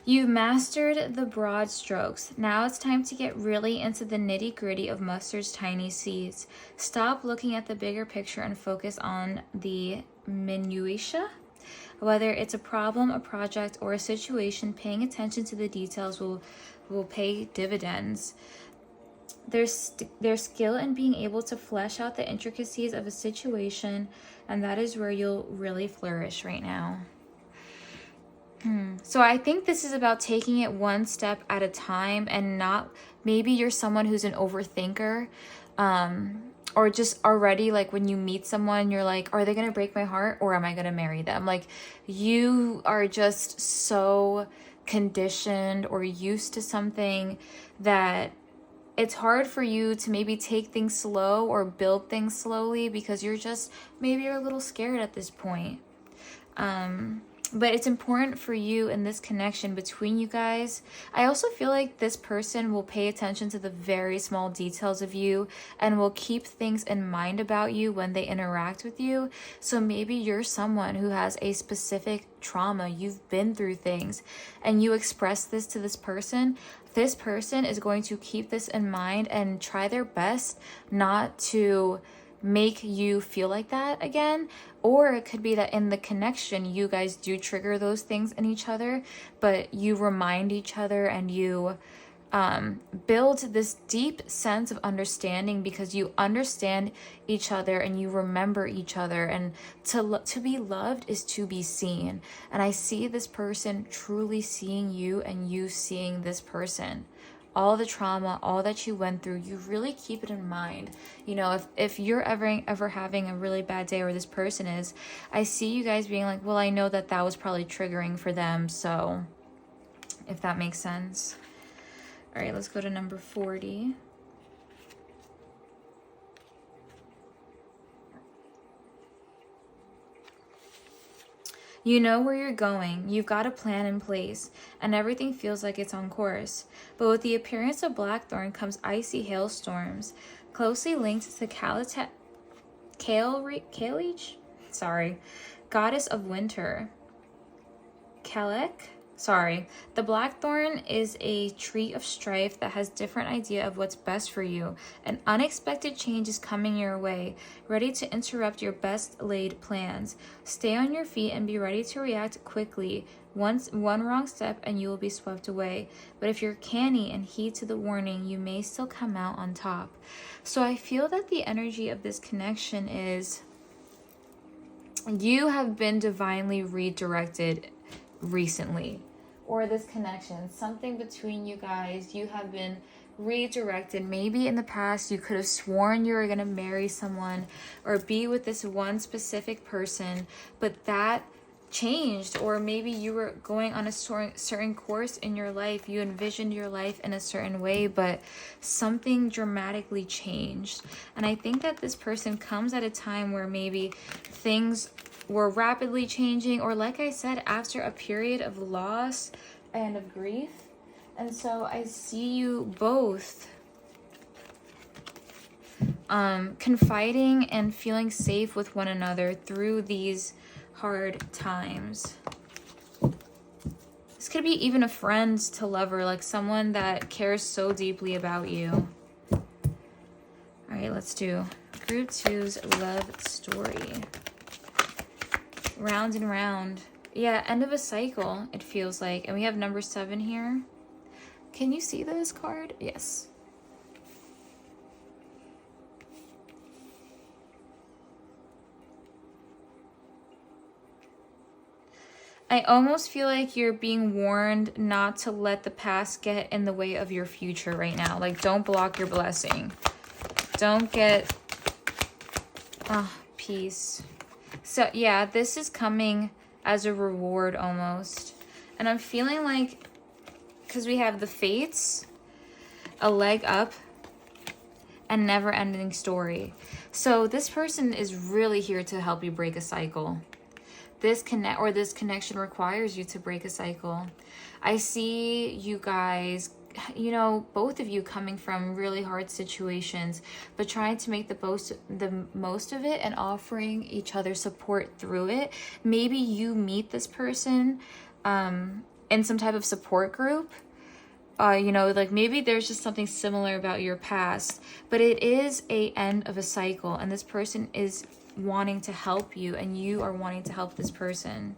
You've mastered the broad strokes. Now it's time to get really into the nitty-gritty of mustard's tiny seeds. Stop looking at the bigger picture and focus on the minutia. Whether it's a problem, a project, or a situation, paying attention to the details will pay dividends. There's skill in being able to flesh out the intricacies of a situation, and that is where you'll really flourish right now. So I think this is about taking it one step at a time, and not, maybe you're someone who's an overthinker, or just already like when you meet someone, you're like, are they going to break my heart or am I going to marry them? Like you are just so conditioned or used to something that it's hard for you to maybe take things slow or build things slowly, because you're a little scared at this point. But it's important for you in this connection between you guys. I also feel like this person will pay attention to the very small details of you and will keep things in mind about you when they interact with you. So maybe you're someone who has a specific trauma. You've been through things and you express this to this person. This person is going to keep this in mind and try their best not to make you feel like that again. Or it could be that in the connection you guys do trigger those things in each other, but you remind each other and you build this deep sense of understanding because you understand each other and you remember each other. And to be loved is to be seen, and I see this person truly seeing you and you seeing this person. All the trauma, all that you went through, you really keep it in mind. You know, if you're ever having a really bad day, or this person is, I see you guys being like, well, I know that was probably triggering for them. So if that makes sense. All right, let's go to number 40. You know where you're going, you've got a plan in place, and everything feels like it's on course. But with the appearance of blackthorn comes icy hailstorms, closely linked to Kaleach? Sorry, goddess of winter. Kalek? Sorry. The blackthorn is a tree of strife that has different idea of what's best for you. An unexpected change is coming your way, ready to interrupt your best laid plans. Stay on your feet and be ready to react quickly. One wrong step and you will be swept away. But if you're canny and heed to the warning, you may still come out on top. So I feel that the energy of this connection is you have been divinely redirected recently, or this connection, something between you guys, you have been redirected. Maybe in the past you could have sworn you were going to marry someone or be with this one specific person, but that changed. Or maybe you were going on a certain course in your life, you envisioned your life in a certain way, but something dramatically changed. And I think that this person comes at a time where maybe things were rapidly changing, or like I said, after a period of loss and of grief. And so I see you both confiding and feeling safe with one another through these hard times. This could be even a friend to lover, like someone that cares so deeply about you. All right, let's do group 2's love story. Round and round. Yeah, end of a cycle, it feels like. And we have number 7 here. Can you see this card? Yes. I almost feel like you're being warned not to let the past get in the way of your future right now. Like, don't block your blessing. Don't get... peace. So, yeah, this is coming as a reward almost. And I'm feeling like, because we have the fates, a leg up, and never-ending story. So this person is really here to help you break a cycle. This connection requires you to break a cycle. I see you guys, you know, both of you coming from really hard situations, but trying to make the most of it and offering each other support through it. Maybe you meet this person in some type of support group. You know, like maybe there's just something similar about your past, but it is a end of a cycle, and this person is wanting to help you and you are wanting to help this person.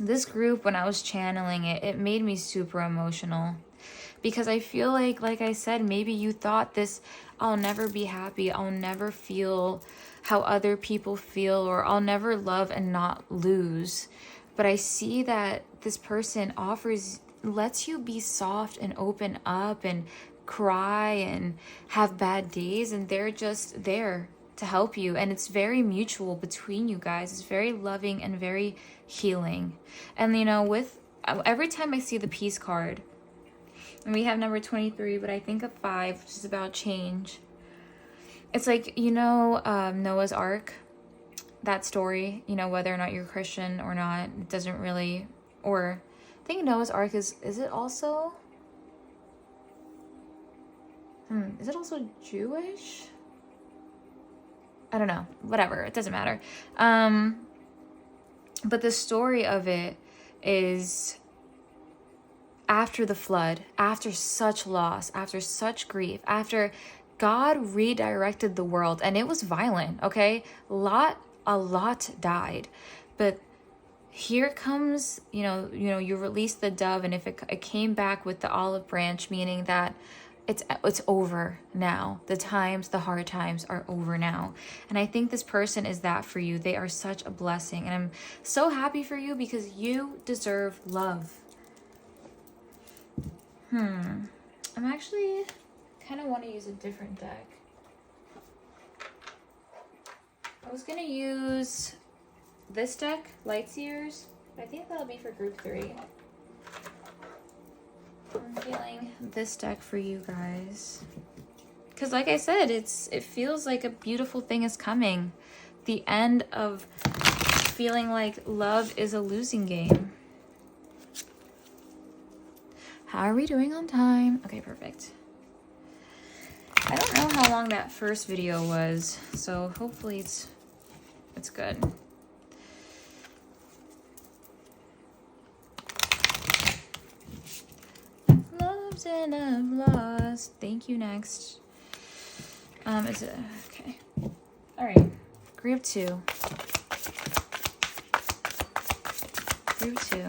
This group, when I was channeling it, it made me super emotional because I feel like I said, maybe you thought this, I'll never be happy, I'll never feel how other people feel, or I'll never love and not lose. But I see that this person lets you be soft and open up and cry and have bad days, and they're just there to help you, and it's very mutual between you guys. It's very loving and very healing. And you know, with every time I see the peace card, and we have number 23, but I think of 5, which is about change, It's like, you know, Noah's Ark, that story, you know, whether or not you're Christian or not, it doesn't really, or I think Noah's Ark is it also, is it also Jewish? I don't know, whatever, it doesn't matter. But the story of it is after the flood, after such loss, after such grief, after God redirected the world, and it was violent, okay? A lot died. But here comes, you know, you release the dove, and if it came back with the olive branch, meaning that it's over now. The hard times are over now. And I think this person is that for you. They are such a blessing. And I'm so happy for you because you deserve love. I'm actually kind of want to use a different deck. I was going to use this deck, Lightseers, but I think that'll be for group 3. I'm feeling this deck for you guys. Because like I said, it feels like a beautiful thing is coming. The end of feeling like love is a losing game. How are we doing on time? Okay, perfect. I don't know how long that first video was, so hopefully it's good. Loves and I've lost. Thank you. Next. Is it okay? All right. Group 2. Group 2.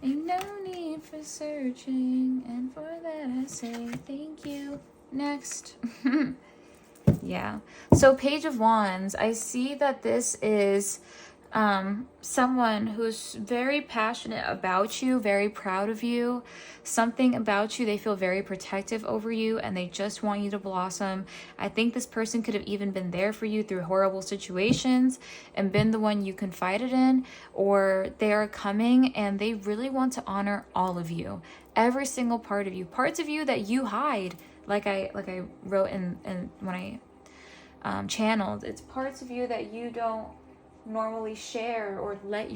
Ain't no need for searching, and for that I say thank you. Next. Yeah. So Page of Wands, I see that this is someone who's very passionate about you, very proud of you. Something about you, they feel very protective over you, and they just want you to blossom. I think this person could have even been there for you through horrible situations and been the one you confided in, or they are coming and they really want to honor all of you, every single part of you, parts of you that you hide, like I wrote in when I channeled. It's parts of you that you don't normally share or let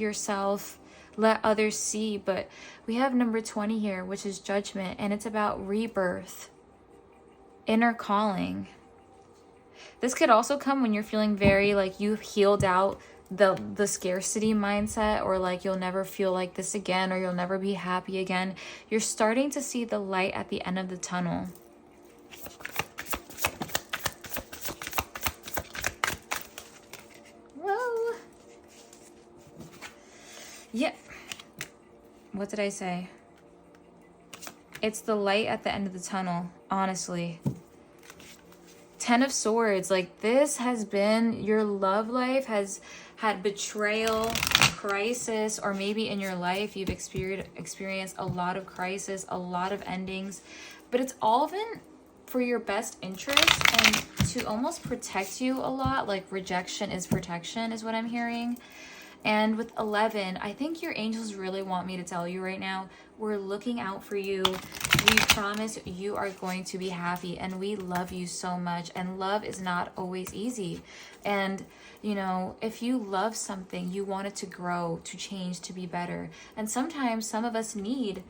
others see. But we have number 20 here, which is Judgment, and it's about rebirth, inner calling. This could also come when you're feeling very like you've healed out the scarcity mindset, or like you'll never feel like this again, or you'll never be happy again. You're starting to see the light at the end of the tunnel. Yep. What did I say? It's the light at the end of the tunnel, honestly. 10 of Swords, like this has been, your love life has had betrayal, crisis, or maybe in your life you've experienced a lot of crisis, a lot of endings, but it's all been for your best interest and to almost protect you a lot. Like rejection is protection is what I'm hearing. And with 11, I think your angels really want me to tell you right now, we're looking out for you. We promise you are going to be happy, and we love you so much. And love is not always easy. And, you know, if you love something, you want it to grow, to change, to be better. And sometimes some of us need,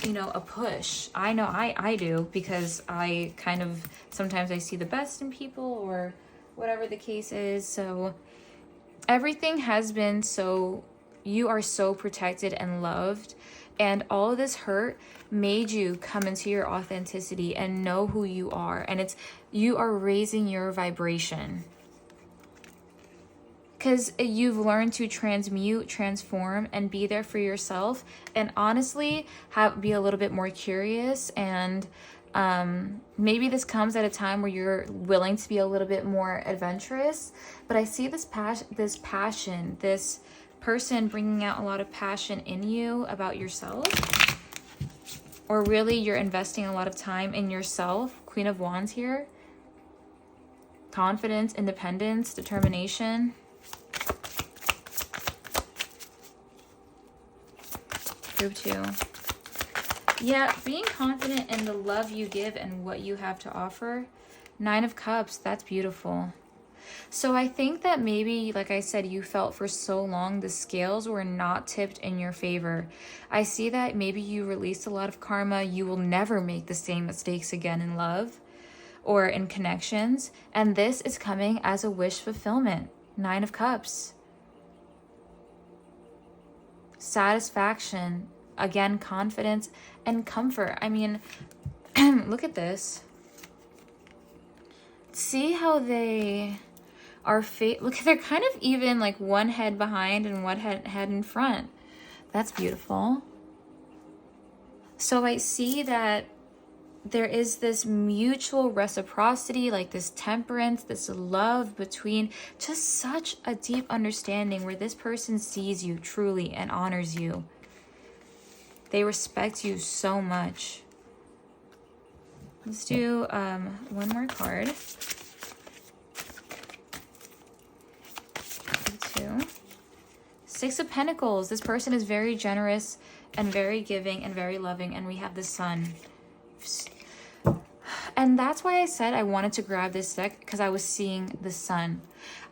you know, a push. I know I do, because I kind of, sometimes I see the best in people or whatever the case is. So everything has been so, you are so protected and loved, and all of this hurt made you come into your authenticity and know who you are. And it's, you are raising your vibration, because you've learned to transmute, transform, and be there for yourself, and honestly be a little bit more curious. And maybe this comes at a time where you're willing to be a little bit more adventurous, but I see this passion, this person bringing out a lot of passion in you about yourself, or really you're investing a lot of time in yourself. Queen of Wands here. Confidence, independence, determination. Group 2. Yeah, being confident in the love you give and what you have to offer. 9 of Cups, that's beautiful. So I think that maybe, like I said, you felt for so long the scales were not tipped in your favor. I see that maybe you released a lot of karma. You will never make the same mistakes again in love or in connections. And this is coming as a wish fulfillment. 9 of Cups. Satisfaction. Again, confidence and comfort. I mean, look at this. See how they are look, they're kind of even, like one head behind and one head in front. That's beautiful. So I see that there is this mutual reciprocity, like this temperance, this love between, just such a deep understanding where this person sees you truly and honors you. They respect you so much. Let's do one more card. 2. 6 of Pentacles. This person is very generous and very giving and very loving. And we have the Sun. And that's why I said I wanted to grab this deck, because I was seeing the Sun.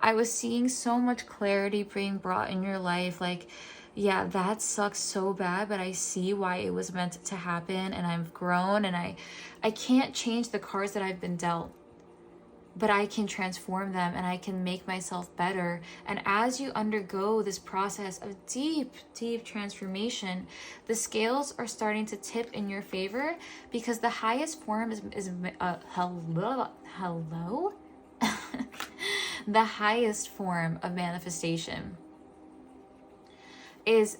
I was seeing so much clarity being brought in your life. Like, yeah, that sucks so bad, but I see why it was meant to happen, and I've grown, and I can't change the cards that I've been dealt, but I can transform them and I can make myself better. And as you undergo this process of deep, deep transformation, the scales are starting to tip in your favor, because the highest form is hello? The highest form of manifestation is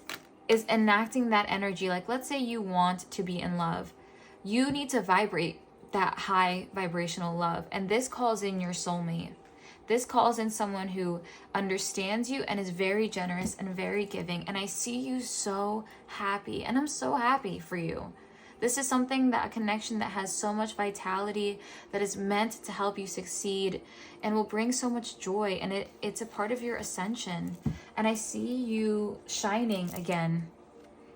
enacting that energy. Like, let's say you want to be in love. You need to vibrate that high vibrational love. And this calls in your soulmate. This calls in someone who understands you and is very generous and very giving. And I see you so happy. And I'm so happy for you. This is something, that a connection that has so much vitality, that is meant to help you succeed and will bring so much joy. And it's a part of your ascension. And I see you shining again.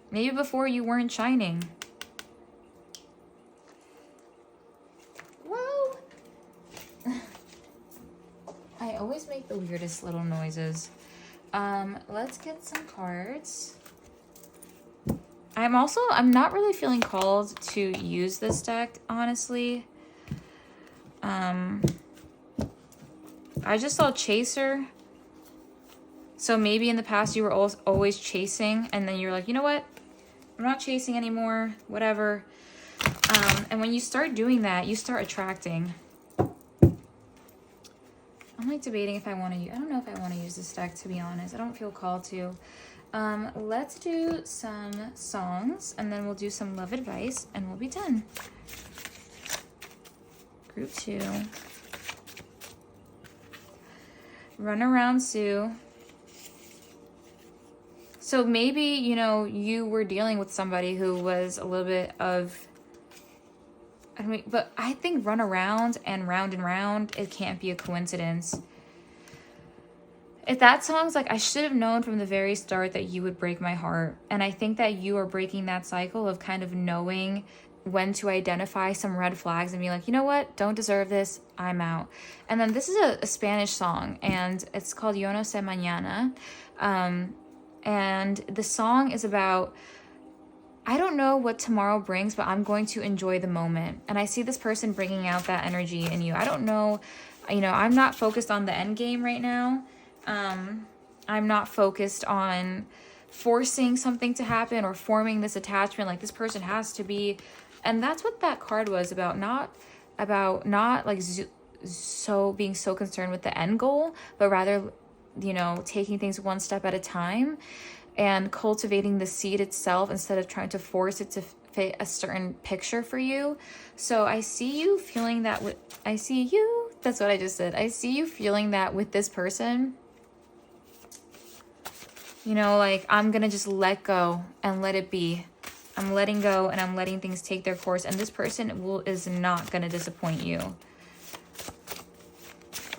Maybe before you weren't shining. Whoa! I always make the weirdest little noises. Let's get some cards. I'm not really feeling called to use this deck, honestly. I just saw Chaser. So maybe in the past you were always chasing, and then you're like, you know what? I'm not chasing anymore, whatever. And when you start doing that, you start attracting. I'm like debating if I want to use, I don't know if I want to use this deck, to be honest. I don't feel called to. Let's do some songs, and then we'll do some love advice, and we'll be done. Group 2. Run Around Sue. So maybe, you know, you were dealing with somebody who was a little bit of, I mean, but I think run around and round, it can't be a coincidence. If that song's like, I should have known from the very start that you would break my heart. And I think that you are breaking that cycle of kind of knowing when to identify some red flags and be like, you know what? Don't deserve this. I'm out. And then this is a Spanish song, and it's called Yo No Sé Mañana. And the song is about, I don't know what tomorrow brings, but I'm going to enjoy the moment. And I see this person bringing out that energy in you. I don't know, you know, I'm not focused on the end game right now. I'm not focused on forcing something to happen or forming this attachment. Like, this person has to be, and that's what that card was about. Not like so being so concerned with the end goal, but rather, you know, taking things one step at a time and cultivating the seed itself instead of trying to force it to fit a certain picture for you. So I see you feeling that that's what I just said. I see you feeling that with this person. You know, like, I'm going to just let go and let it be. I'm letting go and I'm letting things take their course. And this person is not going to disappoint you.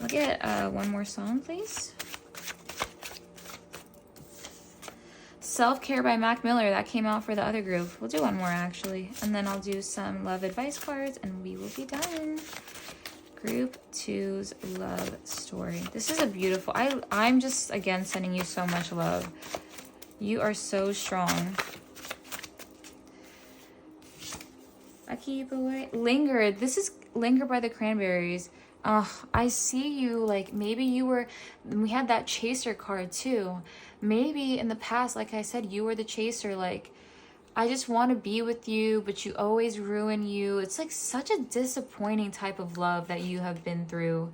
Look at one more song, please. Self-Care by Mac Miller. That came out for the other group. We'll do one more actually. And then I'll do some love advice cards and we will be done. Group 2's love story. This is a beautiful, I'm just, again, sending you so much love. You are so strong. I keep away. Linger. This is Linger by the Cranberries. I see you, like, maybe you were, we had that chaser card too. Maybe in the past, like I said, you were the chaser, like, I just want to be with you, but you always ruin you. It's like such a disappointing type of love that you have been through.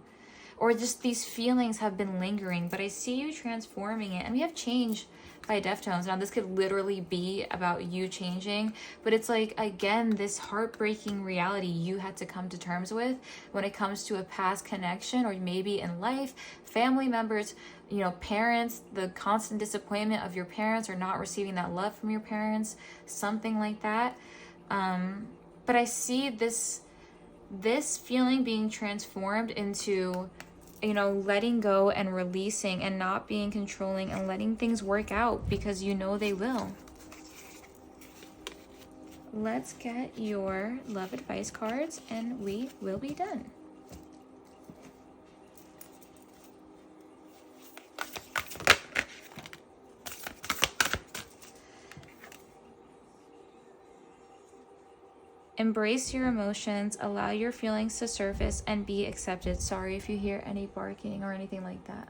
Or just these feelings have been lingering, but I see you transforming it. And we have change by Deftones. Now this could literally be about you changing, but it's like, again, this heartbreaking reality you had to come to terms with when it comes to a past connection, or maybe in life, family members, you know, parents, the constant disappointment of your parents or not receiving that love from your parents, something like that. But I see this feeling being transformed into, you know, letting go and releasing and not being controlling and letting things work out because you know they will. Let's get your love advice cards and we will be done. Embrace your emotions, allow your feelings to surface and be accepted. Sorry if you hear any barking or anything like that.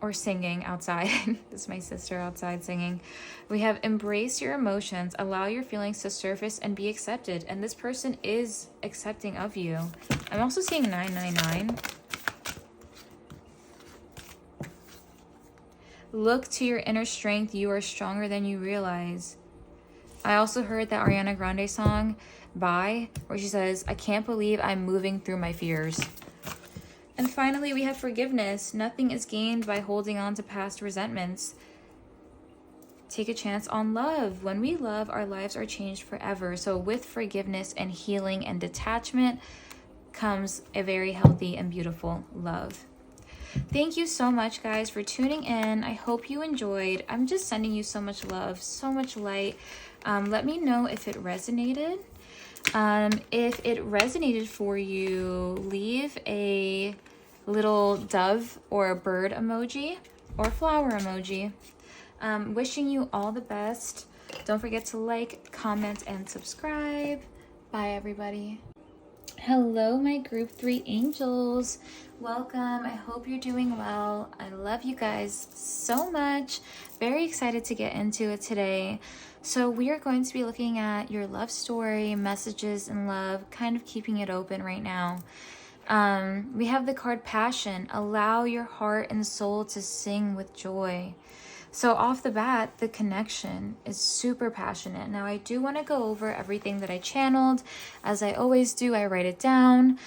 Or singing outside. This is my sister outside singing. We have embrace your emotions, allow your feelings to surface and be accepted. And this person is accepting of you. I'm also seeing 999. Look to your inner strength. You are stronger than you realize. I also heard that Ariana Grande song, Bye, where she says, I can't believe I'm moving through my fears. And finally, we have forgiveness. Nothing is gained by holding on to past resentments. Take a chance on love. When we love, our lives are changed forever. So with forgiveness and healing and detachment comes a very healthy and beautiful love. Thank you so much, guys, for tuning in. I hope you enjoyed. I'm just sending you so much love, so much light. Let me know if it resonated. If it resonated for you, leave a little dove or a bird emoji or flower emoji. Wishing you all the best. Don't forget to like, comment, and subscribe. Bye, everybody. Hello, my group 3 angels. Welcome. I hope you're doing well. I love you guys so much. Very excited to get into it today. So we are going to be looking at your love story, messages in love, kind of keeping it open right now. We have the card Passion. Allow your heart and soul to sing with joy. So off the bat, the connection is super passionate. Now I do want to go over everything that I channeled. As I always do, I write it down.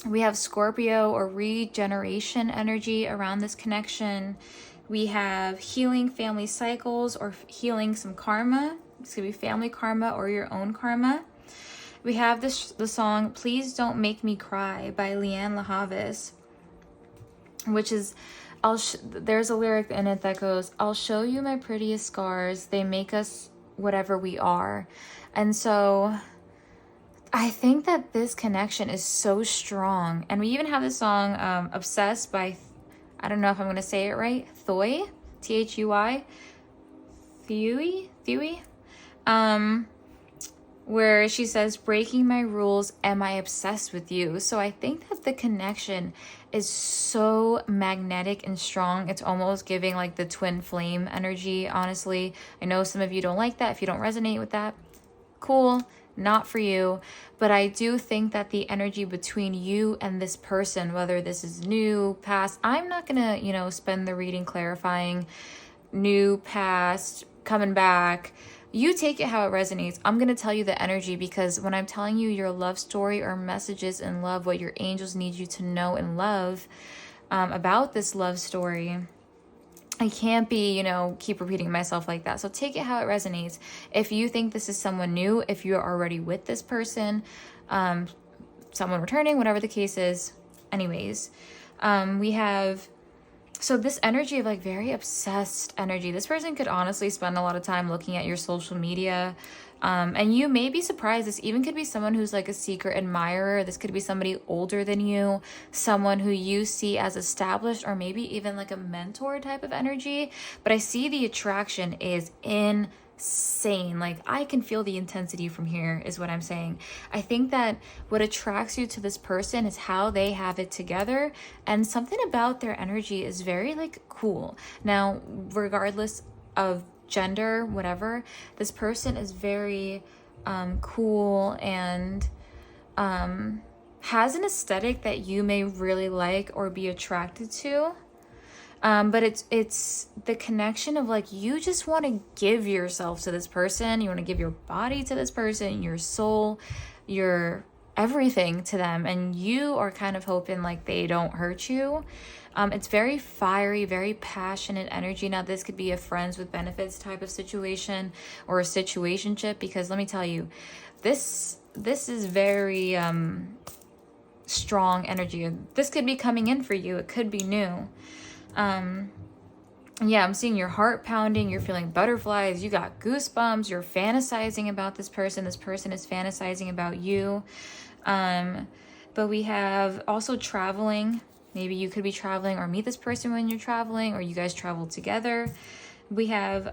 We have Scorpio or regeneration energy around this connection. We have healing family cycles or healing some karma. It's going to be family karma or your own karma. We have the song Please Don't Make Me Cry by Leanne LaHavis, which is, there's a lyric in it that goes, I'll show you my prettiest scars. They make us whatever we are. And so I think that this connection is so strong. And we even have the song Obsessed by, I don't know if I'm going to say it right, Thuy, T-H-U-Y, Thuy, where she says, breaking my rules, am I obsessed with you? So I think that the connection is so magnetic and strong. It's almost giving like the twin flame energy, honestly. I know some of you don't like that. If you don't resonate with that, cool, not for you. But I do think that the energy between you and this person, whether this is new, past, I'm not gonna, spend the reading clarifying new, past, coming back. You take it how it resonates. I'm going to tell you the energy, because when I'm telling you your love story or messages in love, what your angels need you to know and love about this love story, I can't be, keep repeating myself like that. So take it how it resonates. If you think this is someone new, if you're already with this person, someone returning, whatever the case is. Anyways, we have So this energy of like very obsessed energy, this person could honestly spend a lot of time looking at your social media. And you may be surprised, this even could be someone who's like a secret admirer. This could be somebody older than you, someone who you see as established, or maybe even like a mentor type of energy. But I see the attraction is insane. Like I can feel the intensity from here is what I'm saying. I think that what attracts you to this person is how they have it together, and something about their energy is very like cool. Now, regardless of gender, whatever, this person is very cool and has an aesthetic that you may really like or be attracted to. But it's the connection of like, you just want to give yourself to this person. You want to give your body to this person, your soul, your everything to them. And you are kind of hoping like they don't hurt you. It's very fiery, very passionate energy. Now, this could be a friends with benefits type of situation or a situationship, because let me tell you, this is very strong energy. This could be coming in for you. It could be new. Yeah, I'm seeing your heart pounding, you're feeling butterflies, you got goosebumps, you're fantasizing about this person is fantasizing about you. But we have also traveling. Maybe you could be traveling or meet this person when you're traveling, or you guys travel together. We have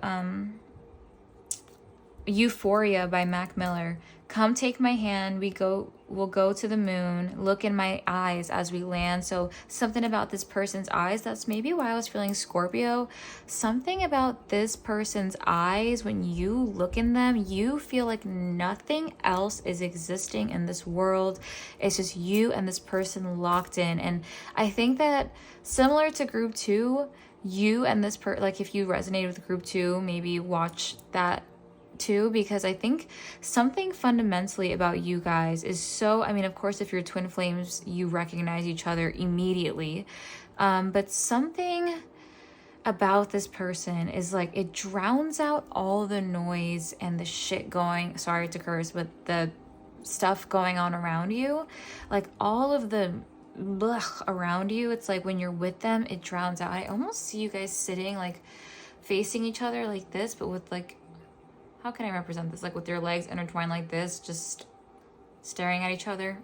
Euphoria by Mac Miller. Come take my hand, we'll go to the moon, look in my eyes as we land. So something about this person's eyes, that's maybe why I was feeling Scorpio. Something about this person's eyes, when you look in them, you feel like nothing else is existing in this world. It's just you and this person locked in. And I think that similar to group 2, you and this like if you resonated with group 2, maybe watch that too, because I think something fundamentally about you guys is so, I mean, of course, if you're twin flames, you recognize each other immediately. But something about this person is like, it drowns out all the noise and the shit going, sorry to curse, but the stuff going on around you, like all of the around you. It's like when you're with them, it drowns out. I almost see you guys sitting like facing each other like this, but with like, how can I represent this? Like with your legs intertwined like this, just staring at each other.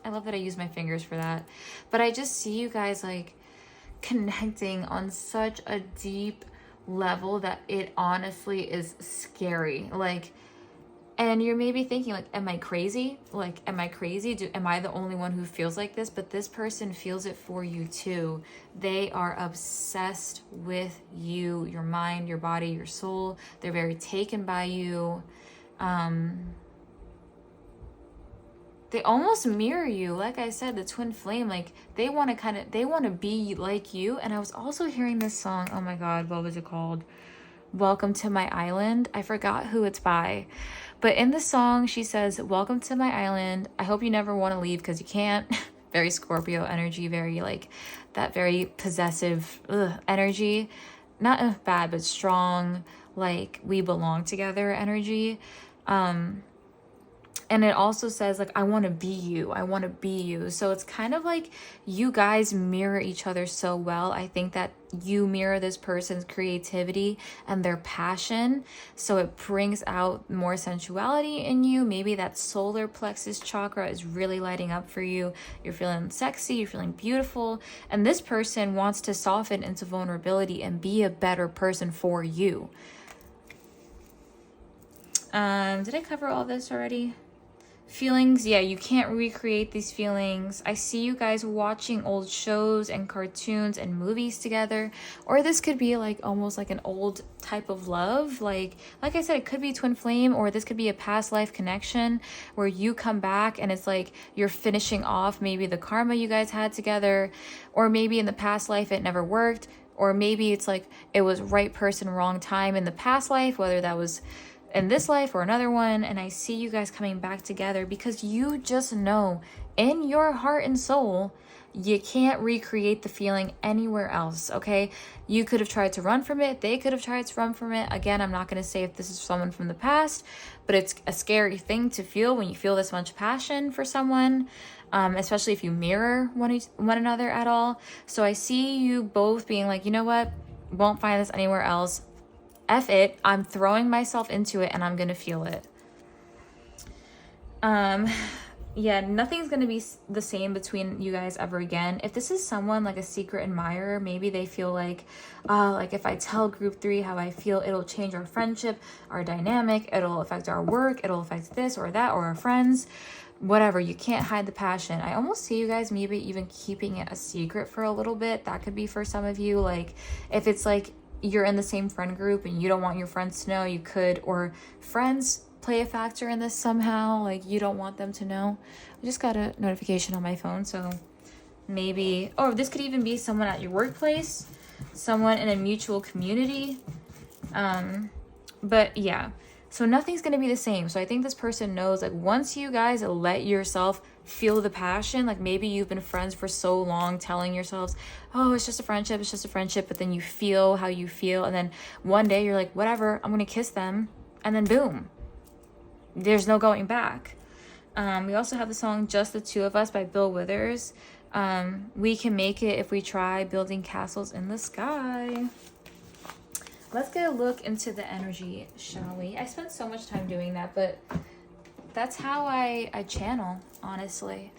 I love that I use my fingers for that. But I just see you guys like connecting on such a deep level that it honestly is scary. Like, and you're maybe thinking like, am I crazy? Like, am I crazy? Am I the only one who feels like this? But this person feels it for you too. They are obsessed with you, your mind, your body, your soul. They're very taken by you. They almost mirror you. Like I said, the twin flame, like they want to be like you. And I was also hearing this song. Oh my God, what was it called? Welcome to My Island. I forgot who it's by. But in the song, she says, welcome to my island. I hope you never want to leave because you can't. Very Scorpio energy, very like that very possessive energy. Not bad, but strong, like we belong together energy. And it also says like, I want to be you. I want to be you. So it's kind of like you guys mirror each other so well. I think that you mirror this person's creativity and their passion. So it brings out more sensuality in you. Maybe that solar plexus chakra is really lighting up for you. You're feeling sexy. You're feeling beautiful. And this person wants to soften into vulnerability and be a better person for you. Did I cover all this already? Feelings, yeah, you can't recreate these feelings. I see you guys watching old shows and cartoons and movies together, or this could be like almost like an old type of love. Like I said, it could be twin flame, or this could be a past life connection where you come back and it's like you're finishing off maybe the karma you guys had together, or maybe in the past life it never worked, or maybe it's like it was right person, wrong time in the past life, whether that was in this life or another one. And I see you guys coming back together because you just know in your heart and soul You can't recreate the feeling anywhere else, okay? You could have tried to run from it. They could have tried to run from it. Again, I'm not going to say if this is someone from the past, but it's a scary thing to feel when you feel this much passion for someone, especially if you mirror one another at all. So I see you both being like, you know what? Won't find this anywhere else. F it. I'm throwing myself into it and I'm going to feel it. Yeah, nothing's going to be the same between you guys ever again. If this is someone like a secret admirer, maybe they feel like if I tell group 3 how I feel, it'll change our friendship, our dynamic, it'll affect our work, it'll affect this or that or our friends, whatever. You can't hide the passion. I almost see you guys maybe even keeping it a secret for a little bit. That could be for some of you. Like if it's like you're in the same friend group and you don't want your friends to know, you could, or friends play a factor in this somehow, like you don't want them to know. I just got a notification on my phone, so maybe, or this could even be someone at your workplace, someone in a mutual community. But yeah, so nothing's gonna be the same. So I think this person knows, like once you guys let yourself feel the passion, like maybe you've been friends for so long telling yourselves, oh, it's just a friendship, it's just a friendship, but then you feel how you feel, and then one day you're like, whatever, I'm gonna kiss them, and then boom, there's no going back. We also have the song Just the Two of Us by Bill Withers. We can make it if we try, building castles in the sky. Let's get a look into the energy, shall we? I spent so much time doing that, but that's how I channel, honestly.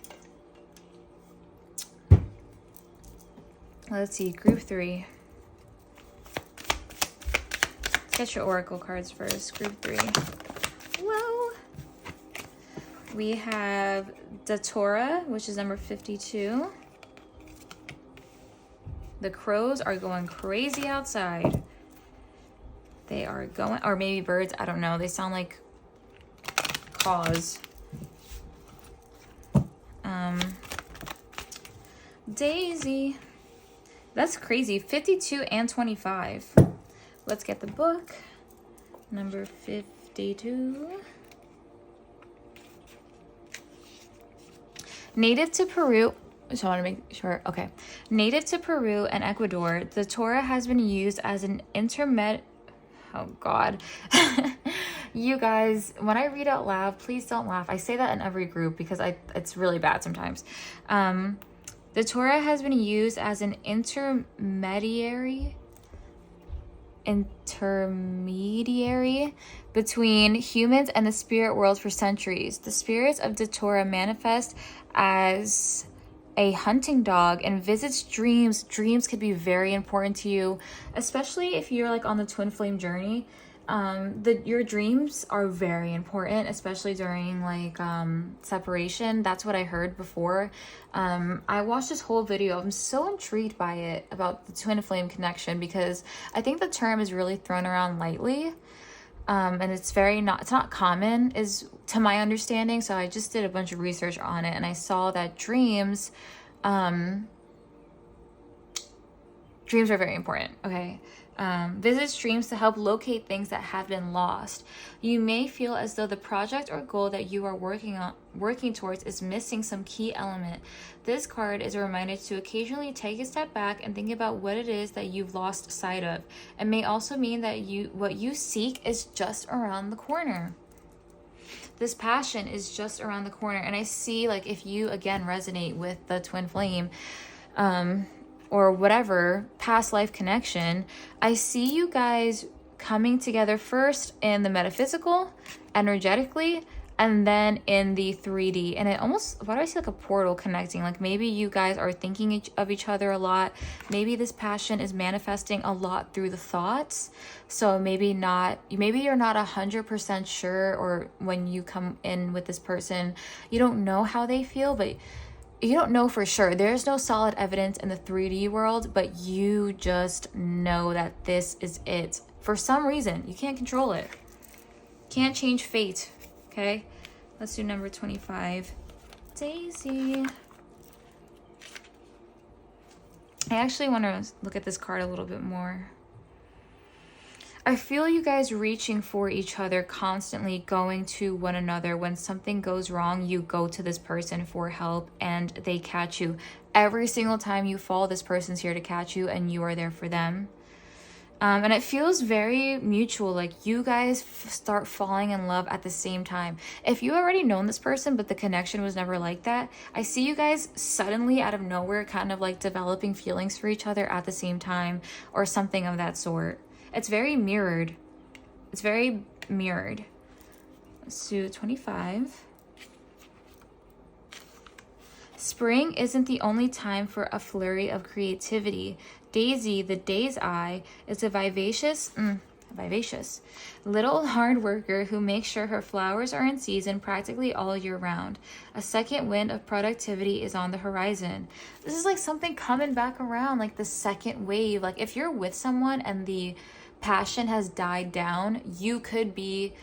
Let's see, group 3. Let's get your oracle cards first, group 3. Whoa. We have Datora, which is number 52. The crows are going crazy outside. They are going, or maybe birds, I don't know. They sound like caws. Daisy. That's crazy. 52 and 25. Let's get the book. Number 52. Native to Peru, so I want to make sure, okay. Native to Peru and Ecuador, the Torah has been used as an oh God. You guys, when I read out loud, please don't laugh. I say that in every group because it's really bad sometimes. The Torah has been used as an intermediary between humans and the spirit world for centuries. The spirits of the Torah manifest as a hunting dog and visits dreams. Dreams could be very important to you, especially if you're like on the twin flame journey. Your dreams are very important, especially during like separation. That's what I heard before. I watched this whole video. I'm so intrigued by it, about the twin flame connection, because I think the term is really thrown around lightly. And it's not common, is to my understanding. So I just did a bunch of research on it, and I saw that dreams are very important. Okay. Visits dreams to help locate things that have been lost. You may feel as though the project or goal that you are working towards is missing some key element. This card is a reminder to occasionally take a step back and think about what it is that you've lost sight of. It may also mean that what you seek is just around the corner. This passion is just around the corner. And I see, like, if you again resonate with the twin flame, or whatever past life connection, I see you guys coming together first in the metaphysical, energetically, and then in the 3D. And it almost, why do I see like a portal connecting? Like maybe you guys are thinking of each other a lot. Maybe this passion is manifesting a lot through the thoughts. So maybe you're not 100% sure, or when you come in with this person, you don't know how they feel, but you don't know for sure. There's no solid evidence in the 3D world, but you just know that this is it. For some reason, you can't control it. Can't change fate, okay? Let's do number 25. Daisy. I actually want to look at this card a little bit more. I feel you guys reaching for each other, constantly going to one another. When something goes wrong, you go to this person for help and they catch you. every single time you fall, this person's here to catch you and you are there for them. And it feels very mutual, like you guys start falling in love at the same time. If you already known this person, but the connection was never like that, I see you guys suddenly out of nowhere kind of like developing feelings for each other at the same time or something of that sort. It's very mirrored. It's very mirrored. Let's do 25. Spring isn't the only time for a flurry of creativity. Daisy, the day's eye, is a vivacious little hard worker who makes sure her flowers are in season practically all year round. A second wind of productivity is on the horizon. This is like something coming back around, like the second wave. Like if you're with someone and the passion has died down, you could be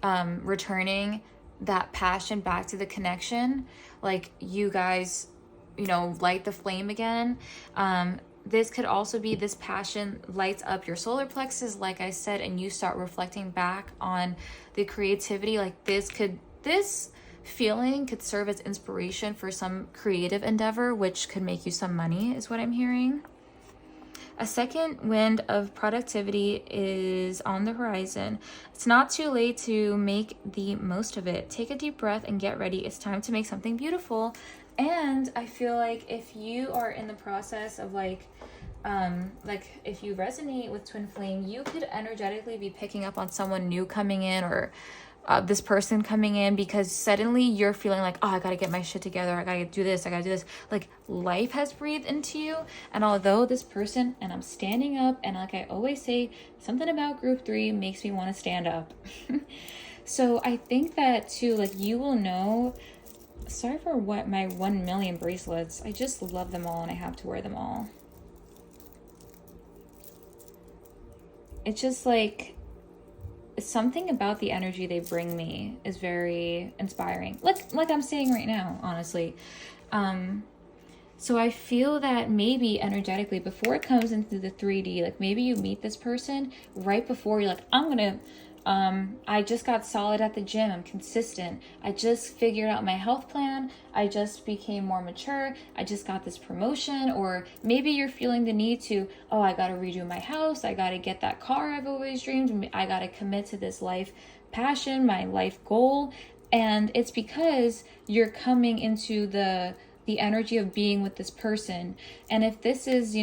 returning that passion back to the connection. Like you guys, light the flame again. This could also be this passion lights up your solar plexus, like I said, and you start reflecting back on the creativity. Like this feeling could serve as inspiration for some creative endeavor, which could make you some money, is what I'm hearing. A second wind of productivity is on the horizon. It's not too late to make the most of it. Take a deep breath and get ready. It's time to make something beautiful. And I feel like if you are in the process of like if you resonate with twin flame, you could energetically be picking up on someone new coming in, or this person coming in, because suddenly you're feeling like, oh, I gotta get my shit together, I gotta do this. Like life has breathed into you. And although this person, and I'm standing up, and like I always say, something about group 3 makes me want to stand up. So I think that too, like you will know. Sorry for what my 1 million bracelets. I just love them all and I have to wear them all. It's just like something about the energy they bring me is very inspiring. Like I'm saying right now, honestly. So I feel that maybe energetically, before it comes into the 3D, like maybe you meet this person right before you're like, I just got solid at the gym. I'm consistent. I just figured out my health plan. I just became more mature. I just got this promotion. Or maybe you're feeling the need to, I got to redo my house. I got to get that car I've always dreamed. I got to commit to this life passion, my life goal. And it's because you're coming into the energy of being with this person. And if this is,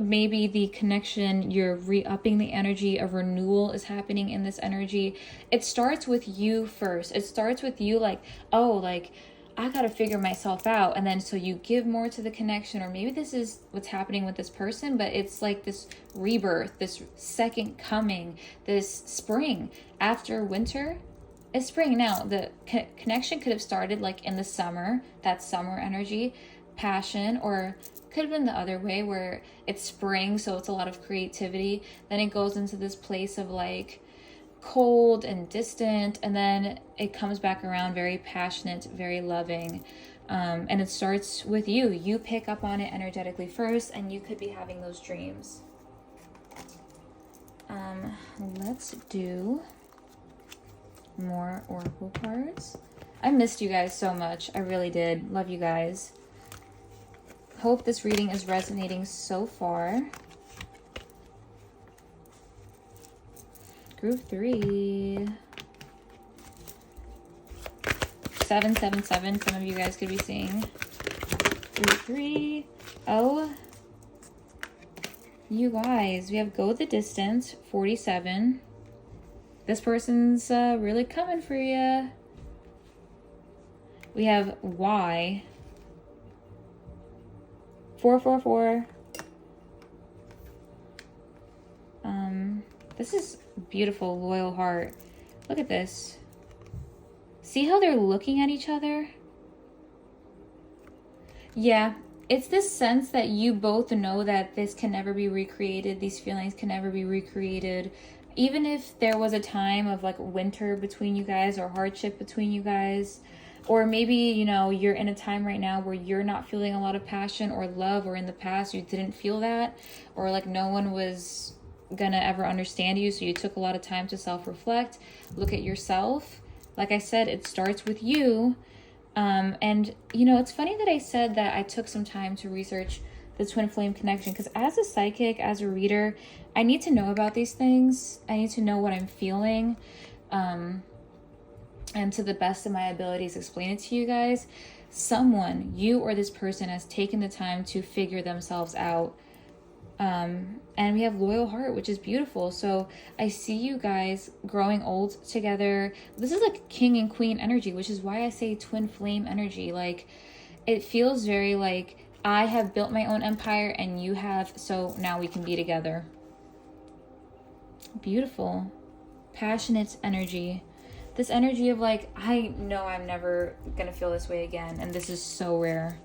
maybe the connection, you're re-upping the energy of renewal is happening in this energy. It starts with you first. It starts with you like, I gotta figure myself out. And then so you give more to the connection, or maybe this is what's happening with this person, but it's like this rebirth, this second coming, this spring. After winter is spring. Now the connection could have started like in the summer, that summer energy, passion, or could have been the other way where it's spring, so it's a lot of creativity. Then it goes into this place of like cold and distant, and then it comes back around very passionate, very loving. And it starts with you. You pick up on it energetically first, and you could be having those dreams. Let's do more oracle cards. I missed you guys so much. I really did. Love you guys. Hope this reading is resonating so far. Group 3. 777. Some of you guys could be seeing. Group 3. Oh. You guys. We have go the distance. 47. This person's really coming for you. We have Y. 444. This is beautiful, loyal heart. Look at this. See how they're looking at each other? Yeah, it's this sense that you both know that this can never be recreated. These feelings can never be recreated. Even if there was a time of like winter between you guys, or hardship between you guys, or maybe, you're in a time right now where you're not feeling a lot of passion or love, or in the past you didn't feel that, or like no one was gonna ever understand you, so you took a lot of time to self-reflect, look at yourself. Like I said, it starts with you. And, you know, it's funny that I said that I took some time to research the twin flame connection, because as a psychic, as a reader, I need to know about these things. I need to know what I'm feeling, and to the best of my abilities, explain it to you guys. Someone, you or this person, has taken the time to figure themselves out. And we have loyal heart, which is beautiful. So I see you guys growing old together. This is like king and queen energy, which is why I say twin flame energy. Like, it feels very like I have built my own empire and you have, so now we can be together. Beautiful. Passionate energy. This energy of like, I know I'm never gonna feel this way again, and this is so rare.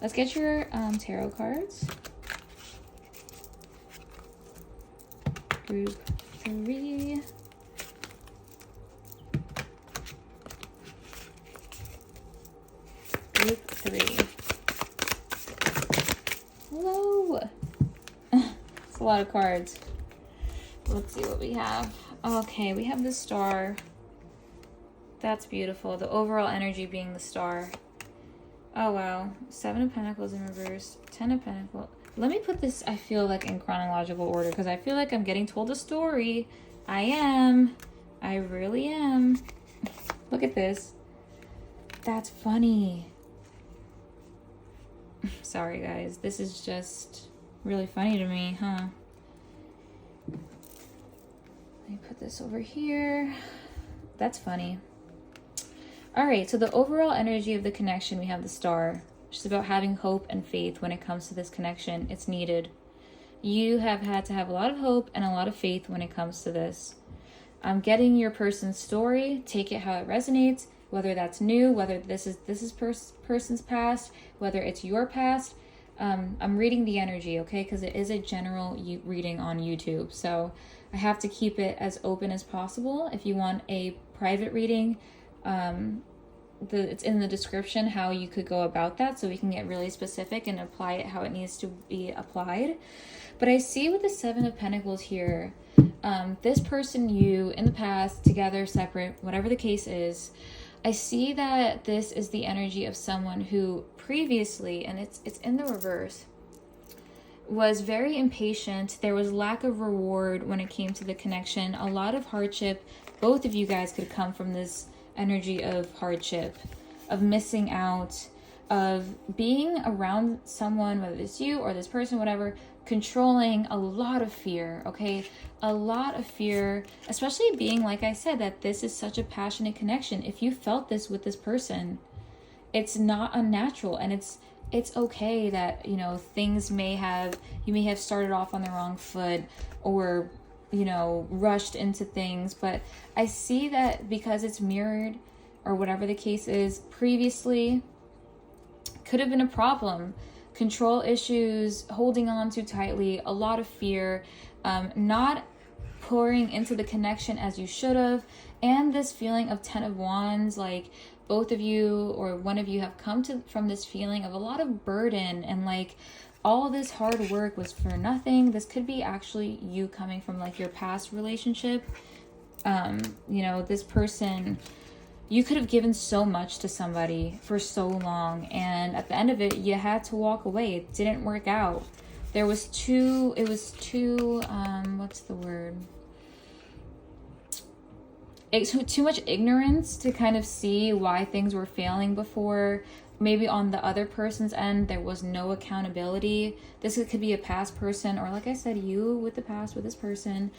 Let's get your tarot cards. Group 3. Group 3. Hello. It's a lot of cards. Let's see what we have. Okay, we have the star. That's beautiful. The overall energy being the star. Oh, wow. 7 of Pentacles in reverse. 10 of Pentacles. Let me put this, I feel like, in chronological order, because I feel like I'm getting told a story. I am. I really am. Look at this. That's funny. Sorry, guys. This is just really funny to me, huh? Let me put this over here. That's funny. All right, so the overall energy of the connection, we have the star. It's about having hope and faith when it comes to this connection. It's needed. You have had to have a lot of hope and a lot of faith when it comes to this. I'm getting your person's story. Take it how it resonates, whether that's new, whether this is person's past, whether it's your past. I'm reading the energy, okay? Because it is a general reading on YouTube. So I have to keep it as open as possible. If you want a private reading, it's in the description how you could go about that, so we can get really specific and apply it how it needs to be applied. But I see with the 7 of Pentacles here, this person, you, in the past, together, separate, whatever the case is, I see that this is the energy of someone who previously, and it's in the reverse, was very impatient. There was lack of reward when it came to the connection, a lot of hardship. Both of you guys could come from this energy of hardship, of missing out, of being around someone, whether it's you or this person, whatever, controlling, a lot of fear, okay? A lot of fear, especially being, like I said, that this is such a passionate connection. If you felt this with this person, it's not unnatural, and it's okay that, you know, you may have started off on the wrong foot, or you know, rushed into things. But I see that because it's mirrored, or whatever the case is, previously could have been a problem. Control issues, holding on too tightly, a lot of fear, not pouring into the connection as you should have, and this feeling of 10 of Wands, like both of you or one of you have come from this feeling of a lot of burden, and like all this hard work was for nothing. This could be actually you coming from like your past relationship. You know, this person, you could have given so much to somebody for so long, and at the end of it, you had to walk away. It didn't work out. It was too, what's the word? It's too much ignorance to kind of see why things were failing before. Maybe on the other person's end, there was no accountability. This could be a past person, or like I said, you with the past with this person.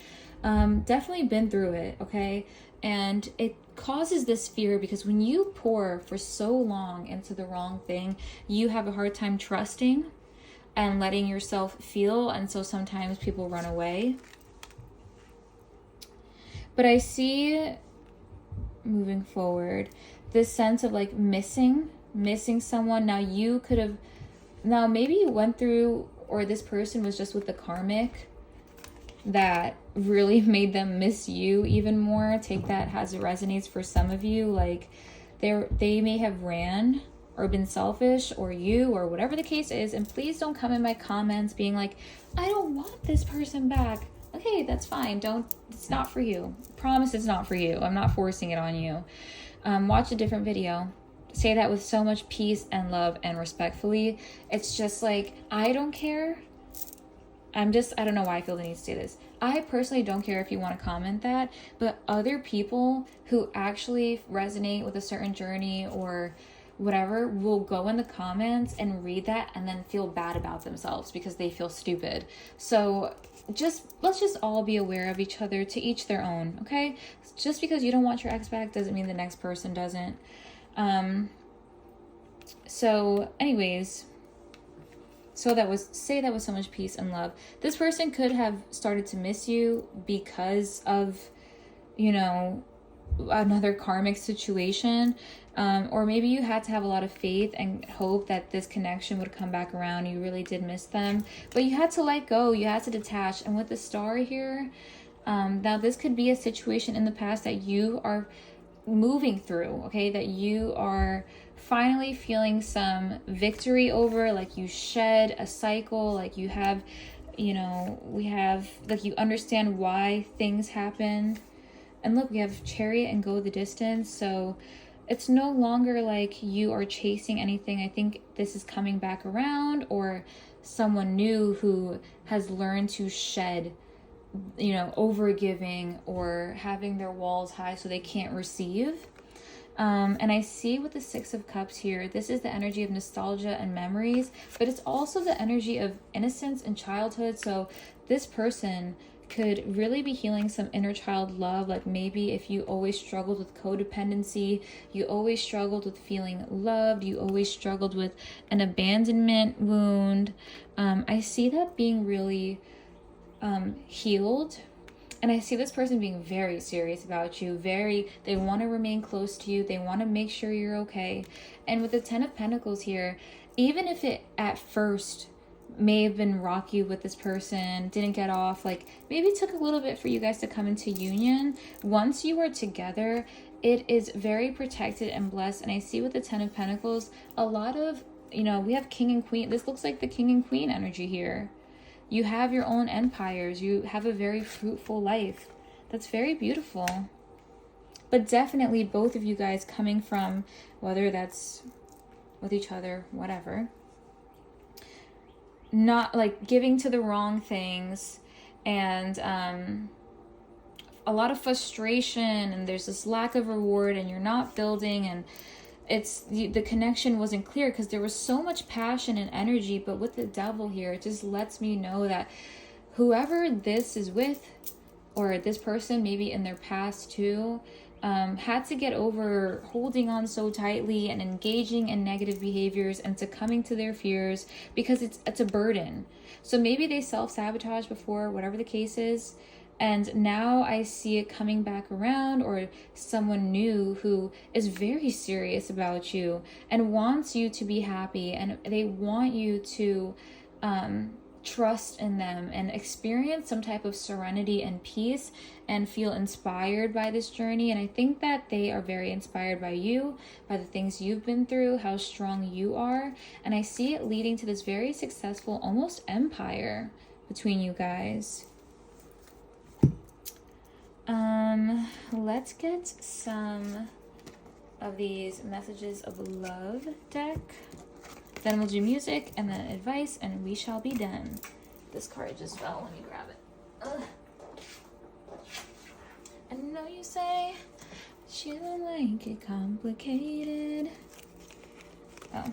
Definitely been through it, okay? And it causes this fear because when you pour for so long into the wrong thing, you have a hard time trusting and letting yourself feel. And so sometimes people run away. But I see, moving forward, this sense of like missing someone. Now maybe you went through, or this person was just with the karmic that really made them miss you even more. Take that as it resonates for some of you. Like they may have ran or been selfish, or you, or whatever the case is. And please don't come in my comments being like, I don't want this person back. Okay, that's fine. It's not for you. Promise it's not for you. I'm not forcing it on you. Watch a different video. say that with so much peace and love and respectfully. It's just like, I don't care. I don't know why I feel the need to say this. I personally don't care if you want to comment that, but other people who actually resonate with a certain journey or whatever will go in the comments and read that and then feel bad about themselves because they feel stupid. So let's just all be aware of each other, to each their own, okay? Just because you don't want your ex back doesn't mean the next person doesn't. So anyways, say that with so much peace and love. This person could have started to miss you because of, you know, another karmic situation. Or maybe you had to have a lot of faith and hope that this connection would come back around. You really did miss them, but you had to let go. You had to detach. And with the star here, now this could be a situation in the past that you are moving through, okay? That you are finally feeling some victory over, like you shed a cycle, like you have, you know, like you understand why things happen. And look, we have Chariot and Go the Distance. So it's no longer like you are chasing anything. I think this is coming back around, or someone new who has learned to shed, you know, over giving or having their walls high so they can't receive. And I see with the Six of Cups here, this is the energy of nostalgia and memories, but it's also the energy of innocence and childhood. So this person could really be healing some inner child love. Like maybe if you always struggled with codependency, you always struggled with feeling loved, you always struggled with an abandonment wound. I see that being really healed. And I see this person being very serious about you. They want to remain close to you. They want to make sure you're okay. And with the Ten of Pentacles here, even if it at first may have been rocky with this person, didn't get off, like maybe it took a little bit for you guys to come into union, once you are together, it is very protected and blessed. And I see with the Ten of Pentacles, a lot of, you know, we have King and Queen. This looks like the King and Queen energy here. You have your own empires. You have a very fruitful life. That's very beautiful. But definitely both of you guys coming from, whether that's with each other, whatever, not like giving to the wrong things, and a lot of frustration, and there's this lack of reward, and you're not building, and it's the connection wasn't clear because there was so much passion and energy. But with the Devil here, it just lets me know that whoever this is with, or this person maybe in their past too, had to get over holding on so tightly and engaging in negative behaviors and succumbing to their fears, because it's a burden. So maybe they self-sabotage before, whatever the case is. And now I see it coming back around, or someone new who is very serious about you and wants you to be happy, and they want you to trust in them and experience some type of serenity and peace and feel inspired by this journey. And I think that they are very inspired by you, by the things you've been through, how strong you are. And I see it leading to this very successful, almost empire between you guys. Let's get some of these messages of love deck. Then we'll do music and then advice, and we shall be done. This card just fell. Let me grab it. Ugh. I know you say that you don't like it complicated. Oh.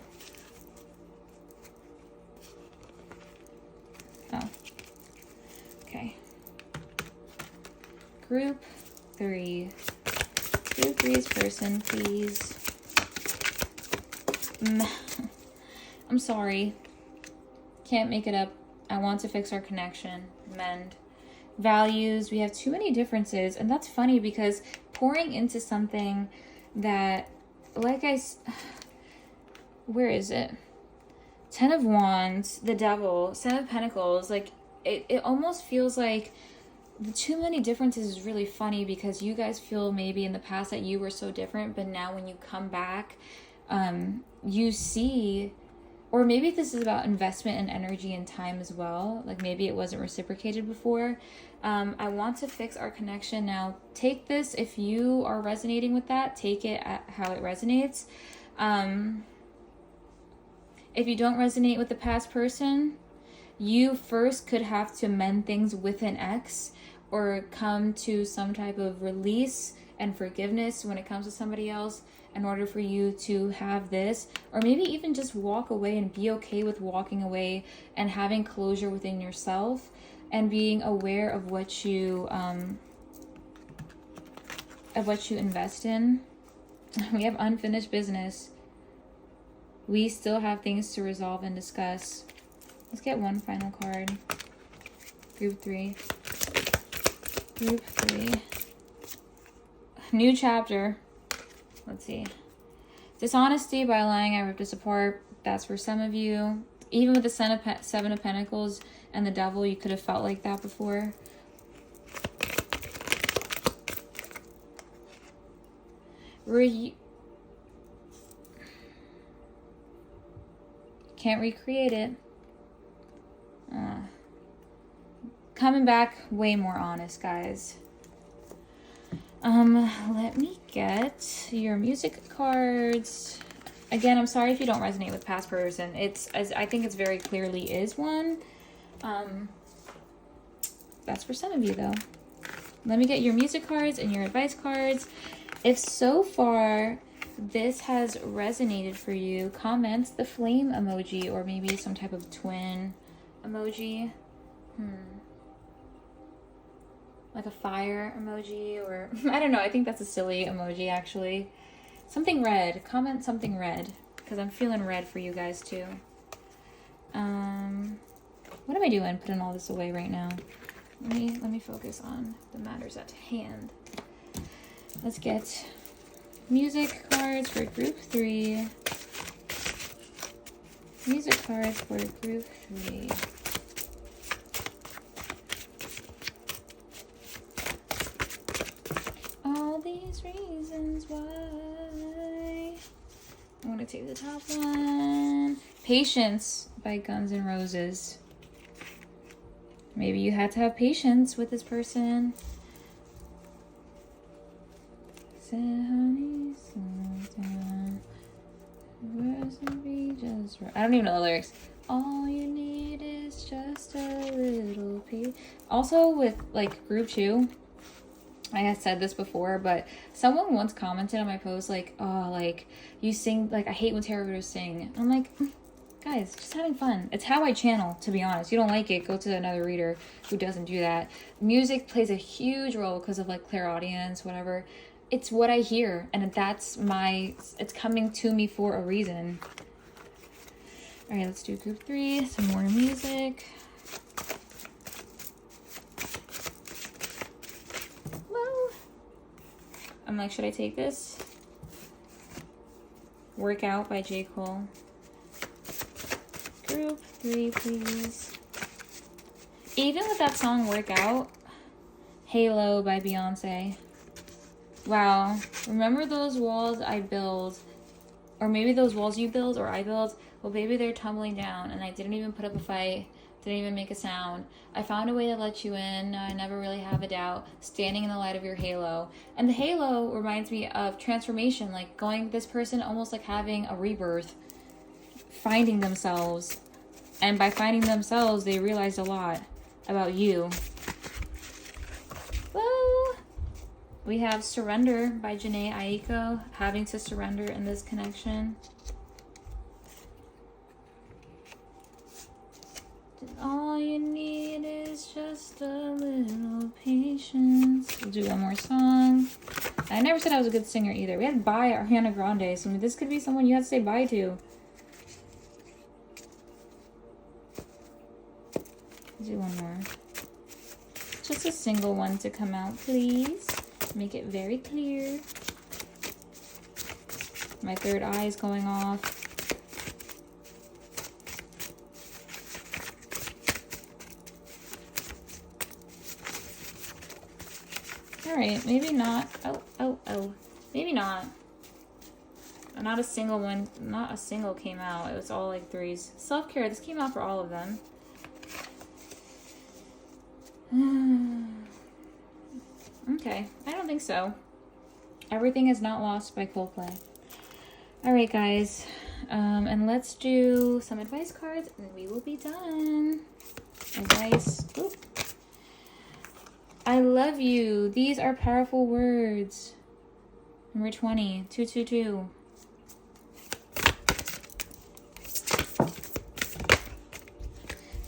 Okay. Group 3. Group 3's person, please. I'm sorry. Can't make it up. I want to fix our connection. Mend. Values. We have too many differences. And that's funny because pouring into something that, where is it? 10 of Wands, the Devil, 7 of Pentacles. Like, it almost feels like the too many differences is really funny, because you guys feel maybe in the past that you were so different, but now when you come back, you see, or maybe this is about investment and energy and time as well. Like maybe it wasn't reciprocated before. I want to fix our connection. Now take this, if you are resonating with that, take it at how it resonates. If you don't resonate with the past person, you first could have to mend things with an ex or come to some type of release and forgiveness when it comes to somebody else in order for you to have this, or maybe even just walk away and be okay with walking away and having closure within yourself and being aware of what you invest in. We have unfinished business. We still have things to resolve and discuss. Let's get one final card. Group 3. Group 3. New chapter. Let's see. Dishonesty. By lying, I ripped us apart. That's for some of you. Even with the Seven of Pentacles and the Devil, you could have felt like that before. Can't recreate it. Coming back way more honest, guys. Let me get your music cards. Again, I'm sorry if you don't resonate with past person. I think it's very clearly is one. That's for some of you though. Let me get your music cards and your advice cards. If so far this has resonated for you, comment the flame emoji or maybe some type of twin emoji. Like a fire emoji, or I don't know. I think that's a silly emoji actually. Something red. Comment something red because I'm feeling red for you guys too. What am I doing? Putting all this away right now. Let me focus on the matters at hand. Let's get music cards for group 3. Music cards for group 3. All these reasons why. I'm gonna take the top one. Patience by Guns N' Roses. Maybe you had to have patience with this person. Said, honey, slow down. Words will be just right. I don't even know the lyrics. All you need is just a little peace. Also with like group 2, I had said this before, but someone once commented on my post like, oh, like you sing, like I hate when tarot readers sing. I'm like, guys, just having fun. It's how I channel, to be honest. You don't like it, go to another reader who doesn't do that. Music plays a huge role because of like clairaudience, whatever. It's what I hear, and it's coming to me for a reason. All right, let's do group 3, some more music. Whoa. I'm like, should I take this? Work Out by J. Cole. Group 3, please. Even with that song Work Out, Halo by Beyonce. Wow, remember those walls I build, or maybe those walls you build or I build? Well, baby, they're tumbling down, and I didn't even put up a fight, didn't even make a sound. I found a way to let you in. I never really have a doubt. Standing in the light of your halo. And the halo reminds me of transformation, like this person almost like having a rebirth, finding themselves. And by finding themselves, they realized a lot about you. Whoa! We have Surrender by Janae Aiko, having to surrender in this connection. All you need is just a little patience. We'll do one more song. I never said I was a good singer either. We had Bye Ariana Grande, so this could be someone you had to say bye to. Let's do one more. Just a single one to come out, please. Make it very clear. My third eye is going off. Alright, maybe not. Oh. Maybe not. Not a single one. Not a single came out. It was all like 3s. Self-care. This came out for all of them. Okay. I don't think so. Everything is Not Lost by Coldplay. All right, guys. And let's do some advice cards and we will be done. Advice. Ooh. I love you. These are powerful words. Number 20, 222.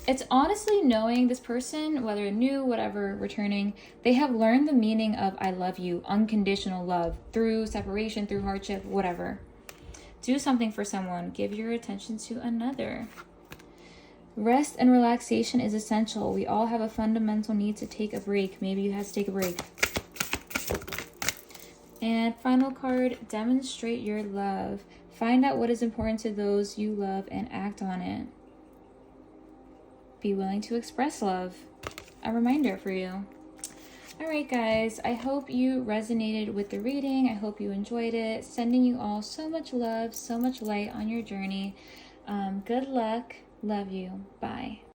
It's honestly knowing this person, whether new, whatever, returning, they have learned the meaning of I love you, unconditional love, through separation, through hardship, whatever. Do something for someone. Give your attention to another. Rest and relaxation is essential. We all have a fundamental need to take a break. Maybe you have to take a break. And final card, demonstrate your love. Find out what is important to those you love and act on it. Be willing to express love. A reminder for you. All right, guys, I hope you resonated with the reading. I hope you enjoyed it. Sending you all so much love, so much light on your journey. Good luck. Love you. Bye.